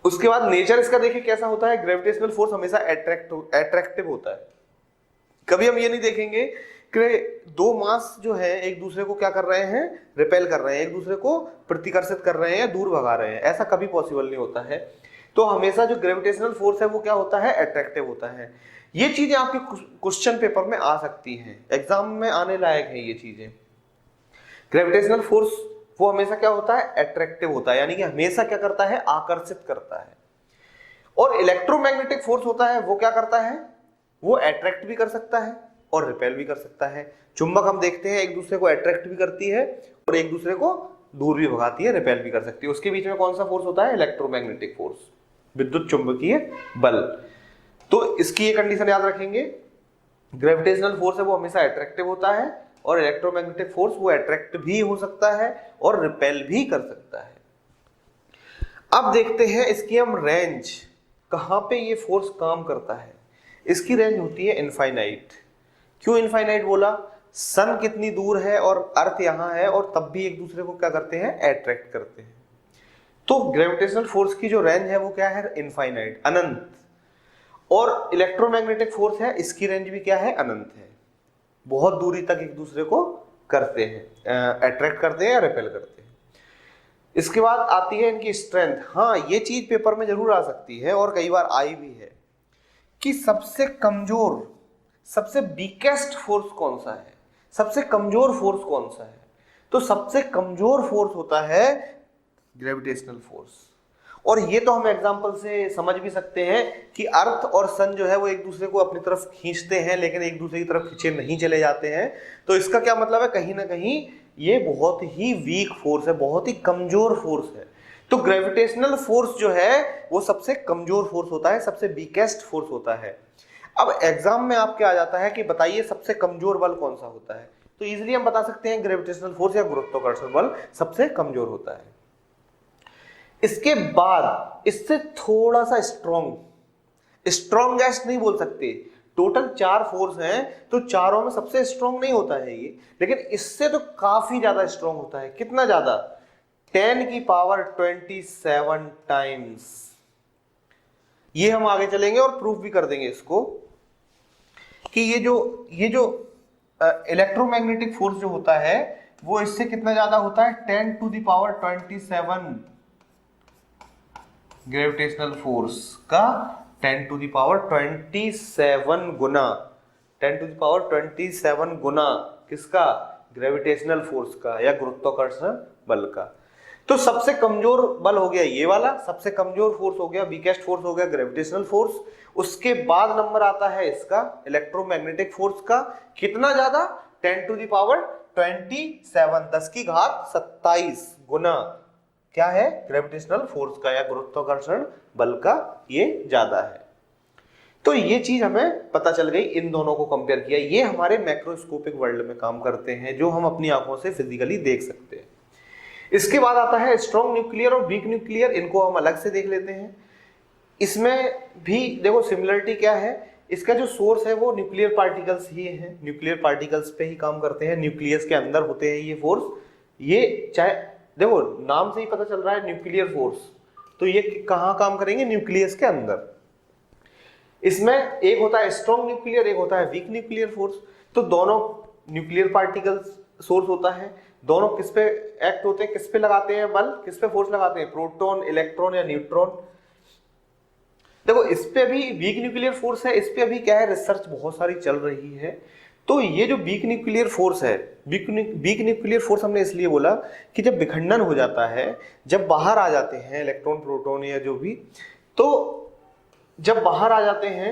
उसके बाद नेचर इसका देखिए कैसा होता है, ग्रेविटेशनल फोर्स हमेशा एट्रैक्टिव होता है। कभी हम ये नहीं देखेंगे कि दो मास जो है एक दूसरे को क्या कर रहे हैं, रिपेल कर रहे हैं, एक दूसरे को प्रतिकर्षित कर रहे हैं, दूर भगा रहे हैं, ऐसा कभी पॉसिबल नहीं होता है। तो हमेशा जो ग्रेविटेशनल फोर्स है वो क्या होता है, एट्रैक्टिव होता है। ये चीजें आपके क्वेश्चन पेपर में आ सकती हैं, एग्जाम में आने लायक है ये चीजें। ग्रेविटेशनल फोर्स वो हमेशा क्या होता है, एट्रैक्टिव होता है, यानी कि हमेशा क्या करता है, आकर्षित करता है। और इलेक्ट्रोमैग्नेटिक फोर्स होता है वो क्या करता है, वो अट्रैक्ट भी कर सकता है और रिपेल भी कर सकता है। चुंबक हम देखते हैं एक दूसरे को अट्रैक्ट भी करती है और एक दूसरे को दूर भी भगाती है, रिपेल भी कर सकती है। उसके बीच में कौन सा फोर्स होता है, इलेक्ट्रोमैग्नेटिक फोर्स, विद्युत चुंबकीय बल। तो इसकी ये कंडीशन याद रखेंगे, ग्रेविटेशनल फोर्स है वो हमेशा अट्रैक्टिव होता है, और इलेक्ट्रोमैग्नेटिक फोर्स वो अट्रैक्ट भी हो सकता है और रिपेल भी कर सकता है। अब देखते हैं इसकी हम रेंज, कहां पे ये फोर्स काम करता है। इसकी रेंज होती है इनफाइनाइट। क्यों इनफाइनाइट बोला, सन कितनी दूर है और अर्थ यहां है, और तब भी एक दूसरे को क्या करते हैं, अट्रैक्ट करते हैं। तो ग्रेविटेशनल फोर्स की जो रेंज है वो क्या है, इनफाइनाइट, अनंत। और इलेक्ट्रोमैग्नेटिक फोर्स है, इसकी रेंज भी क्या है, अनंत है, बहुत दूरी तक एक दूसरे को करते हैं, अट्रैक्ट करते हैं या रिपेल करते हैं। इसके बाद आती है इनकी स्ट्रेंथ। हाँ, ये चीज पेपर में जरूर आ सकती है और कई बार आई भी है कि सबसे कमजोर, सबसे वीकेस्ट फोर्स कौन सा है, सबसे कमजोर फोर्स कौन सा है। तो सबसे कमजोर फोर्स होता है ग्रेविटेशनल फोर्स। और ये तो हम एग्जांपल से समझ भी सकते हैं कि अर्थ और सन जो है वो एक दूसरे को अपनी तरफ खींचते हैं, लेकिन एक दूसरे की तरफ खींचे नहीं चले जाते हैं। तो इसका क्या मतलब है, कहीं ना कहीं ये बहुत ही वीक फोर्स है, बहुत ही कमजोर फोर्स है। तो ग्रेविटेशनल फोर्स जो है वो सबसे कमजोर फोर्स होता है, सबसे वीकेस्ट फोर्स होता है। अब एग्जाम में आपके आ जाता है कि बताइए सबसे कमजोर बल कौन सा होता है, तो इजीली हम बता सकते हैं ग्रेविटेशनल फोर्स या गुरुत्वाकर्षण बल सबसे कमजोर होता है। इसके बाद इससे थोड़ा सा स्ट्रॉन्गेस्ट नहीं बोल सकते, टोटल 4 फोर्स हैं तो चारों में सबसे स्ट्रॉन्ग नहीं होता है ये, लेकिन इससे तो काफी ज्यादा स्ट्रॉन्ग होता है। कितना ज्यादा, 10 की पावर 27 टाइम्स। ये हम आगे चलेंगे और प्रूफ भी कर देंगे इसको कि ये जो इलेक्ट्रोमैग्नेटिक फोर्स जो होता है वो इससे कितना ज्यादा होता है, 10 to the power 27 gravitational force का 10 टू द पावर 27 गुना, 10 टू द पावर 27 गुना किसका, ग्रेविटेशनल फोर्स का या गुरुत्वाकर्षण बल का। तो सबसे कमजोर बल हो गया ये वाला, सबसे कमजोर फोर्स हो गया, वीकेस्ट फोर्स हो गया ग्रेविटेशनल फोर्स। उसके बाद नंबर आता है इसका इलेक्ट्रोमैग्नेटिक फोर्स का, कितना ज्यादा, 10 टू द पावर 27, 10 की घात 27 गुना क्या है, ग्रेविटेशनल फोर्स का या गुरुत्वाकर्षण बल का ये ज्यादा है। तो ये चीज हमें पता चल गई, इन दोनों को कंपेयर किया। ये हमारे मैक्रोस्कोपिक वर्ल्ड में काम करते हैं, जो हम अपनी आंखों से फिजिकली देख सकते हैं। इसके बाद आता है स्ट्रॉन्ग न्यूक्लियर और वीक न्यूक्लियर, इनको हम अलग से देख लेते हैं। इसमें भी देखो सिमिलरिटी क्या है, इसका जो सोर्स है वो न्यूक्लियर पार्टिकल्स ही है, न्यूक्लियर पार्टिकल्स पे ही काम करते हैं, न्यूक्लियस के अंदर होते हैं ये फोर्स। ये चाहे देखो नाम से ही पता चल रहा है न्यूक्लियर फोर्स, तो ये कहां काम करेंगे, न्यूक्लियस के अंदर। इसमें एक होता है स्ट्रॉन्ग न्यूक्लियर, एक होता है वीक न्यूक्लियर फोर्स। तो दोनों न्यूक्लियर पार्टिकल्स सोर्स होता है, दोनों किस पे एक्ट होते हैं, किस पे लगाते हैं बल, किस पे फोर्स लगाते हैं, प्रोटॉन, इलेक्ट्रॉन या न्यूट्रॉन। देखो इस पे भी वीक न्यूक्लियर फोर्स है, इस पे अभी क्या है, रिसर्च बहुत सारी चल रही है। तो ये जो वीक न्यूक्लियर फोर्स है, वीक न्यूक्लियर फोर्स हमने इसलिए बोला कि जब विखंडन हो जाता है, जब बाहर आ जाते हैं इलेक्ट्रॉन प्रोटॉन या जो भी, तो जब बाहर आ जाते हैं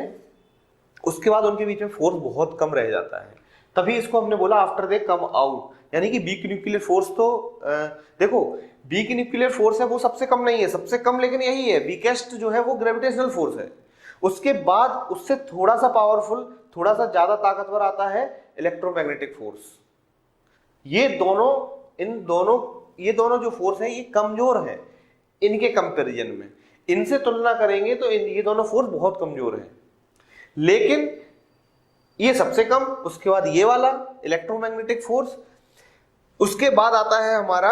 उसके बाद उनके बीच में फोर्स बहुत कम रह जाता है, तभी इसको हमने बोला आफ्टर दे कम आउट। यानी कि वीक न्यूक्लियर फोर्स तो देखो वीक न्यूक्लियर फोर्स है वो सबसे कम नहीं है, सबसे कम लेकिन यही है, वीकेस्ट जो है वो ग्रेविटेशनल फोर्स है। उसके बाद उससे थोड़ा सा पावरफुल, थोड़ा सा ज्यादा ताकतवर आता है इलेक्ट्रोमैग्नेटिक फोर्स। ये दोनों, इन दोनों ये दोनों जो फोर्स हैं ये कमजोर हैं इनके कंपैरिजन में, इनसे तुलना करेंगे तो ये दोनों फोर्स बहुत कमजोर हैं। लेकिन ये सबसे कम, उसके बाद ये वाला इलेक्ट्रोमैग्नेटिक फोर्स, उसके बाद आता है हमारा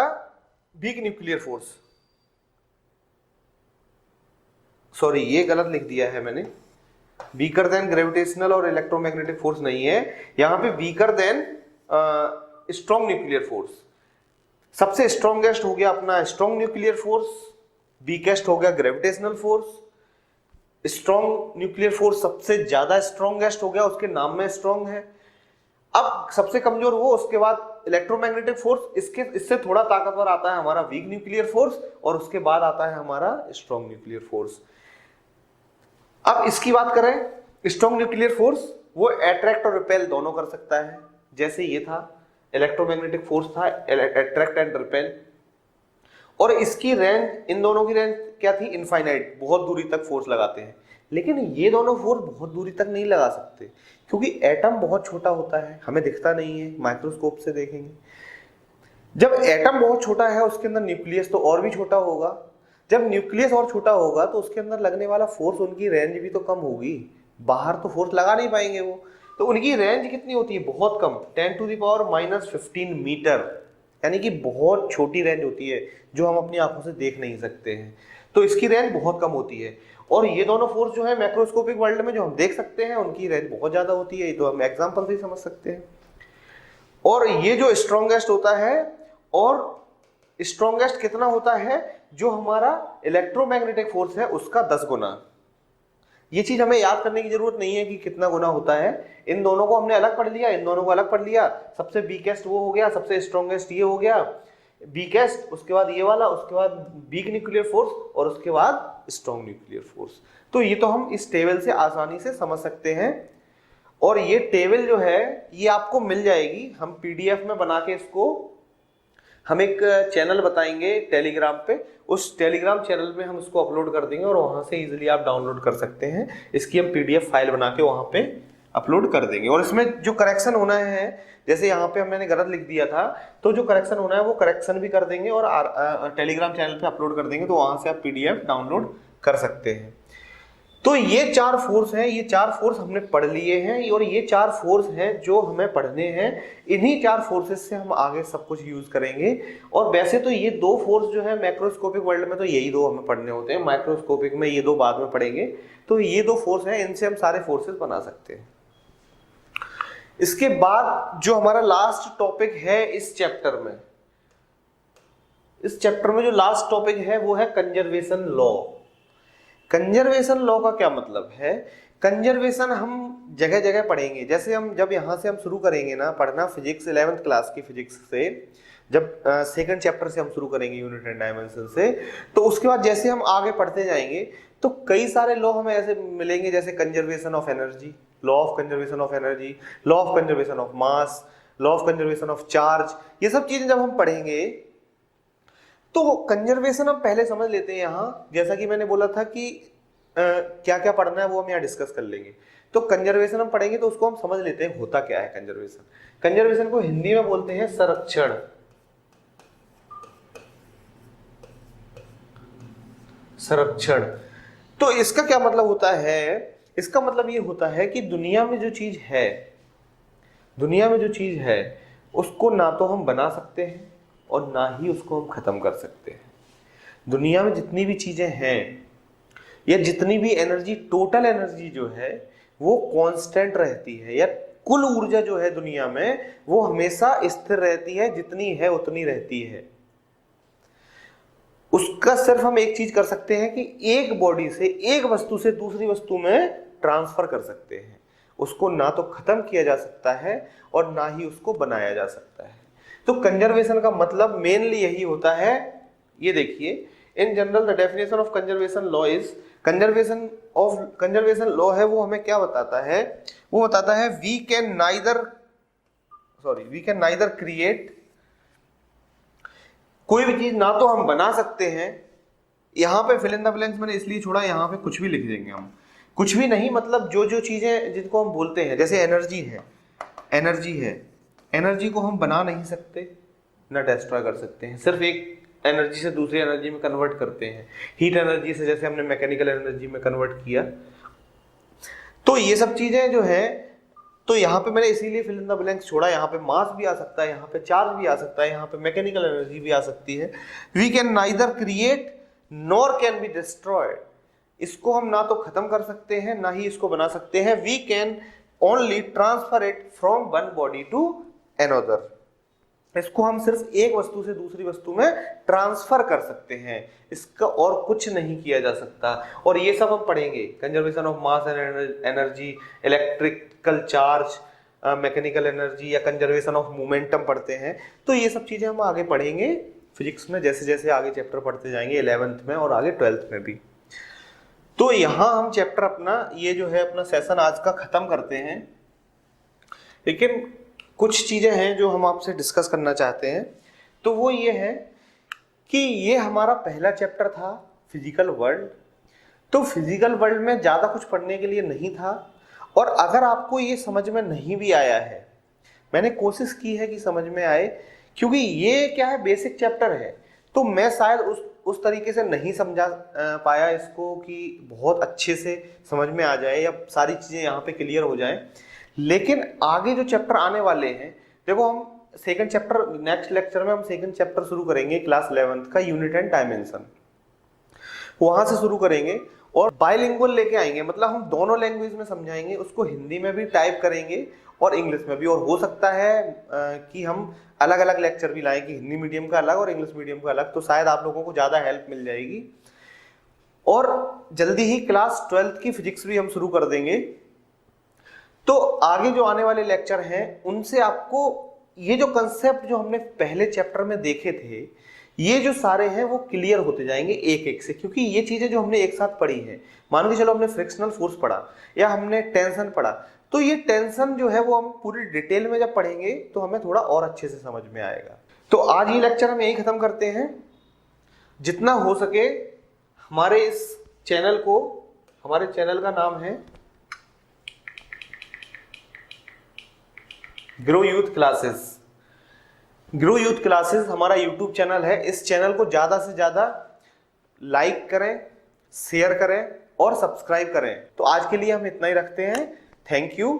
वीक न्यूक्लियर फोर्स। सॉरी ये गलत लिख दिया है मैंने, वीकर देन ग्रेविटेशनल और इलेक्ट्रोमैग्नेटिक फोर्स नहीं है, यहां पे weaker then strong nuclear force. सबसे स्ट्रॉन्गेस्ट हो गया अपना स्ट्रॉन्ग न्यूक्लियर फोर्स, वीकेस्ट हो गया gravitational force. Strong nuclear force सबसे ज्यादा स्ट्रॉन्गेस्ट हो गया, उसके नाम में स्ट्रॉन्ग है। अब सबसे कमजोर वो, उसके बाद इलेक्ट्रोमैग्नेटिक फोर्स, इससे थोड़ा ताकतवर आता है हमारा वीक न्यूक्लियर फोर्स, और उसके बाद आता है हमारा स्ट्रॉन्ग न्यूक्लियर फोर्स। अब इसकी बात करें, स्ट्रॉन्ग न्यूक्लियर फोर्स वो अट्रैक्ट और रिपेल दोनों कर सकता है, जैसे ये था इलेक्ट्रोमैग्नेटिक फोर्स था अट्रैक्ट एंड रिपेल, और इसकी रेंज, इन दोनों की रेंज क्या थी, इनफाइनाइट, बहुत दूरी तक फोर्स लगाते हैं। लेकिन ये दोनों फोर्स बहुत दूरी तक नहीं लगा सकते, क्योंकि एटम बहुत छोटा होता है, हमें दिखता नहीं है, माइक्रोस्कोप से देखेंगे। जब एटम बहुत छोटा है उसके अंदर न्यूक्लियस तो और भी छोटा होगा, जब न्यूक्लियस और छोटा होगा तो उसके अंदर लगने वाला फोर्स, उनकी रेंज भी तो कम होगी, बाहर तो फोर्स लगा नहीं पाएंगे वो, तो उनकी रेंज कितनी होती है, बहुत कम, 10⁻⁻15 मीटर, यानी कि बहुत छोटी रेंज होती है जो हम अपनी आंखों से देख नहीं सकते हैं। तो इसकी रेंज बहुत कम होती है। और ये दोनों फोर्स जो है मैक्रोस्कोपिक वर्ल्ड में जो हम देख सकते हैं उनकी रेंज बहुत ज्यादा होती है, ये तो हम एग्जांपल से ही समझ सकते हैं। और ये जो स्ट्रॉन्गेस्ट होता है, और स्ट्रॉन्गेस्ट कितना होता है, जो हमारा इलेक्ट्रोमैग्नेटिक फोर्स है उसका 10 गुना। ये चीज हमें याद करने की जरूरत नहीं है कि कितना गुना होता है, इन दोनों को हमने अलग पढ़ लिया, इन दोनों को अलग पढ़ लिया, सबसे वीकेस्ट वो हो गया, सबसे स्ट्रॉन्गेस्ट ये हो गया, वीकेस्ट, उसके बाद ये वाला, उसके बाद वीक न्यूक्लियर फोर्स, और उसके बाद स्ट्रॉन्ग न्यूक्लियर फोर्स। तो ये तो हम इस टेबल से आसानी से समझ सकते हैं। और ये टेबल जो है ये आपको मिल जाएगी, हम पीडीएफ में बना के इसको हम एक चैनल बताएंगे टेलीग्राम पे, उस टेलीग्राम चैनल पे हम इसको अपलोड कर देंगे और वहां से इजीली आप डाउनलोड कर सकते हैं। इसकी हम पीडीएफ फाइल बना के वहां पे अपलोड कर देंगे। और इसमें जो करेक्शन होना है, जैसे यहाँ पे मैंने गलत लिख दिया था, तो जो करेक्शन होना है वो करेक्शन भी कर देंगे और टेलीग्राम चैनल पे अपलोड कर देंगे, तो वहां से आप पीडीएफ डाउनलोड कर सकते हैं। तो ये 4 फोर्स हैं, ये 4 फोर्स हमने पढ़ लिए हैं, और ये 4 फोर्स हैं जो हमें पढ़ने हैं। इन्हीं 4 फोर्सेस से हम आगे सब कुछ यूज करेंगे। और वैसे तो ये 2 फोर्स जो है मैक्रोस्कोपिक वर्ल्ड में तो यही 2 हमें पढ़ने होते हैं, माइक्रोस्कोपिक में ये 2 बाद में पढ़ेंगे। तो ये 2 फोर्स हैं, इनसे हम सारे फोर्सेस बना सकते हैं। इसके बाद जो हमारा लास्ट टॉपिक है इस चैप्टर में, इस चैप्टर में जो लास्ट टॉपिक है वो है कंजर्वेशन लॉ। कंजर्वेशन लॉ का क्या मतलब है? कंजर्वेशन हम जगह जगह पढ़ेंगे, जैसे हम जब यहाँ से हम शुरू करेंगे ना पढ़ना फिजिक्स 11th क्लास की फिजिक्स से, जब सेकंड चैप्टर से हम शुरू करेंगे यूनिट एंड डायमेंशन से, तो उसके बाद जैसे हम आगे पढ़ते जाएंगे तो कई सारे लॉ हमें ऐसे मिलेंगे, जैसे conservation of energy, law of conservation of energy, law of conservation of mass, law of conservation of charge. ये सब चीजें जब हम पढ़ेंगे तो कंजर्वेशन हम पहले समझ लेते हैं। यहाँ जैसा कि मैंने बोला था कि क्या क्या पढ़ना है वो हम यहाँ डिस्कस कर लेंगे। तो कंजर्वेशन हम पढ़ेंगे तो उसको हम समझ लेते हैं होता क्या है कंजर्वेशन। कंजर्वेशन को हिंदी में बोलते हैं संरक्षण। संरक्षण, तो इसका क्या मतलब होता है? इसका मतलब ये होता है कि दुनिया में जो चीज है, दुनिया में जो चीज है उसको ना तो हम बना सकते हैं और ना ही उसको हम खत्म कर सकते हैं। दुनिया में जितनी भी चीजें हैं या जितनी भी एनर्जी, टोटल एनर्जी जो है वो कांस्टेंट रहती है, या कुल ऊर्जा जो है दुनिया में वो हमेशा स्थिर रहती है, जितनी है उतनी रहती है। उसका सिर्फ हम एक चीज कर सकते हैं कि एक बॉडी से, एक वस्तु से दूसरी वस्तु में ट्रांसफर कर सकते हैं। उसको ना तो खत्म किया जा सकता है और ना ही उसको बनाया जा सकता है। तो कंजर्वेशन का मतलब मेनली यही होता है। ये देखिए, in general the definition of conservation law is, conservation law है वो हमें क्या बताता है? वो बताता है वी कैन नाइदर क्रिएट, कोई भी चीज ना तो हम बना सकते हैं, यहाँ पे फिल इन द ब्लैंक्स मैंने इसलिए छोड़ा, यहाँ पे कुछ भी लिख देंगे हम, कुछ भी नहीं, मतलब जो जो चीजें जिनको हम बोलते हैं, जैसे एनर्जी है, एनर्जी को हम बना नहीं सकते, ना डिस्ट्रॉय कर सकते हैं, सिर्फ एक एनर्जी से दूसरी एनर्जी में कन्वर्ट करते हैं। हीट एनर्जी से जैसे हमने मैकेनिकल एनर्जी में कन्वर्ट किया। तो ये सब चीजें जो है, तो यहाँ पे मैंने इसीलिए फिल इन द ब्लैंक्स छोड़ा। यहाँ पे मास भी आ सकता है, यहाँ पे चार्ज भी आ सकता है, यहाँ पे मैकेनिकल एनर्जी भी आ सकती है। We can neither create nor can be destroyed. इसको हम ना तो खत्म कर सकते हैं ना ही इसको बना सकते हैं। We can only transfer it from one body to another. इसको हम सिर्फ एक वस्तु से दूसरी वस्तु में ट्रांसफर कर सकते हैं, इसका और कुछ नहीं किया जा सकता। और ये सब हम पढ़ेंगे, conservation of mass and energy, electrical charge, mechanical energy या कंजर्वेशन ऑफ मोमेंटम पढ़ते हैं। तो ये सब चीजें हम आगे पढ़ेंगे फिजिक्स में, जैसे जैसे आगे चैप्टर पढ़ते जाएंगे 11th में और आगे 12th में भी। तो यहाँ हम चैप्टर अपना ये जो है अपना सेशन आज का खत्म करते हैं। लेकिन कुछ चीजें हैं जो हम आपसे डिस्कस करना चाहते हैं। तो वो ये है कि ये हमारा पहला चैप्टर था फिजिकल वर्ल्ड। तो फिजिकल वर्ल्ड में ज़्यादा कुछ पढ़ने के लिए नहीं था, और अगर आपको ये समझ में नहीं भी आया है, मैंने कोशिश की है कि समझ में आए, क्योंकि ये क्या है, बेसिक चैप्टर है। तो मैं शायद उस तरीके से नहीं समझा पाया इसको कि बहुत अच्छे से समझ में आ जाए या सारी चीज़ें यहाँ पे क्लियर हो जाएं। लेकिन आगे जो चैप्टर आने वाले हैं, देखो हम सेकंड चैप्टर, नेक्स्ट लेक्चर में हम सेकंड चैप्टर शुरू करेंगे क्लास 11th का, यूनिट एंड डायमेंशन, वहां से शुरू करेंगे और बाइलिंगुअल लेके आएंगे। मतलब हम दोनों लैंग्वेज में समझाएंगे, उसको हिंदी में भी टाइप करेंगे और इंग्लिश में भी। और हो सकता है कि हम अलग अलग लेक्चर भी लाएं कि हिंदी मीडियम का अलग और इंग्लिश मीडियम का अलग, तो शायद आप लोगों को ज़्यादा हेल्प मिल जाएगी। और जल्दी ही क्लास 12th की फिजिक्स भी हम शुरू कर देंगे। तो आगे जो आने वाले लेक्चर हैं उनसे आपको ये जो कंसेप्ट जो हमने पहले चैप्टर में देखे थे, ये जो सारे हैं वो क्लियर होते जाएंगे एक एक से, क्योंकि ये चीजें जो हमने एक साथ पढ़ी हैं, मान के चलो हमने फ्रिक्शनल फोर्स पढ़ा या हमने टेंशन पढ़ा, तो ये टेंशन जो है वो हम पूरी डिटेल में जब पढ़ेंगे तो हमें थोड़ा और अच्छे से समझ में आएगा। तो आज ये लेक्चर हम यही खत्म करते हैं। जितना हो सके हमारे इस चैनल को, हमारे चैनल का नाम है grow youth classes. Grow youth classes हमारा यूट्यूब चैनल है। इस चैनल को ज़्यादा से ज़्यादा लाइक करें, शेयर करें और सब्सक्राइब करें। तो आज के लिए हम इतना ही रखते हैं। Thank you.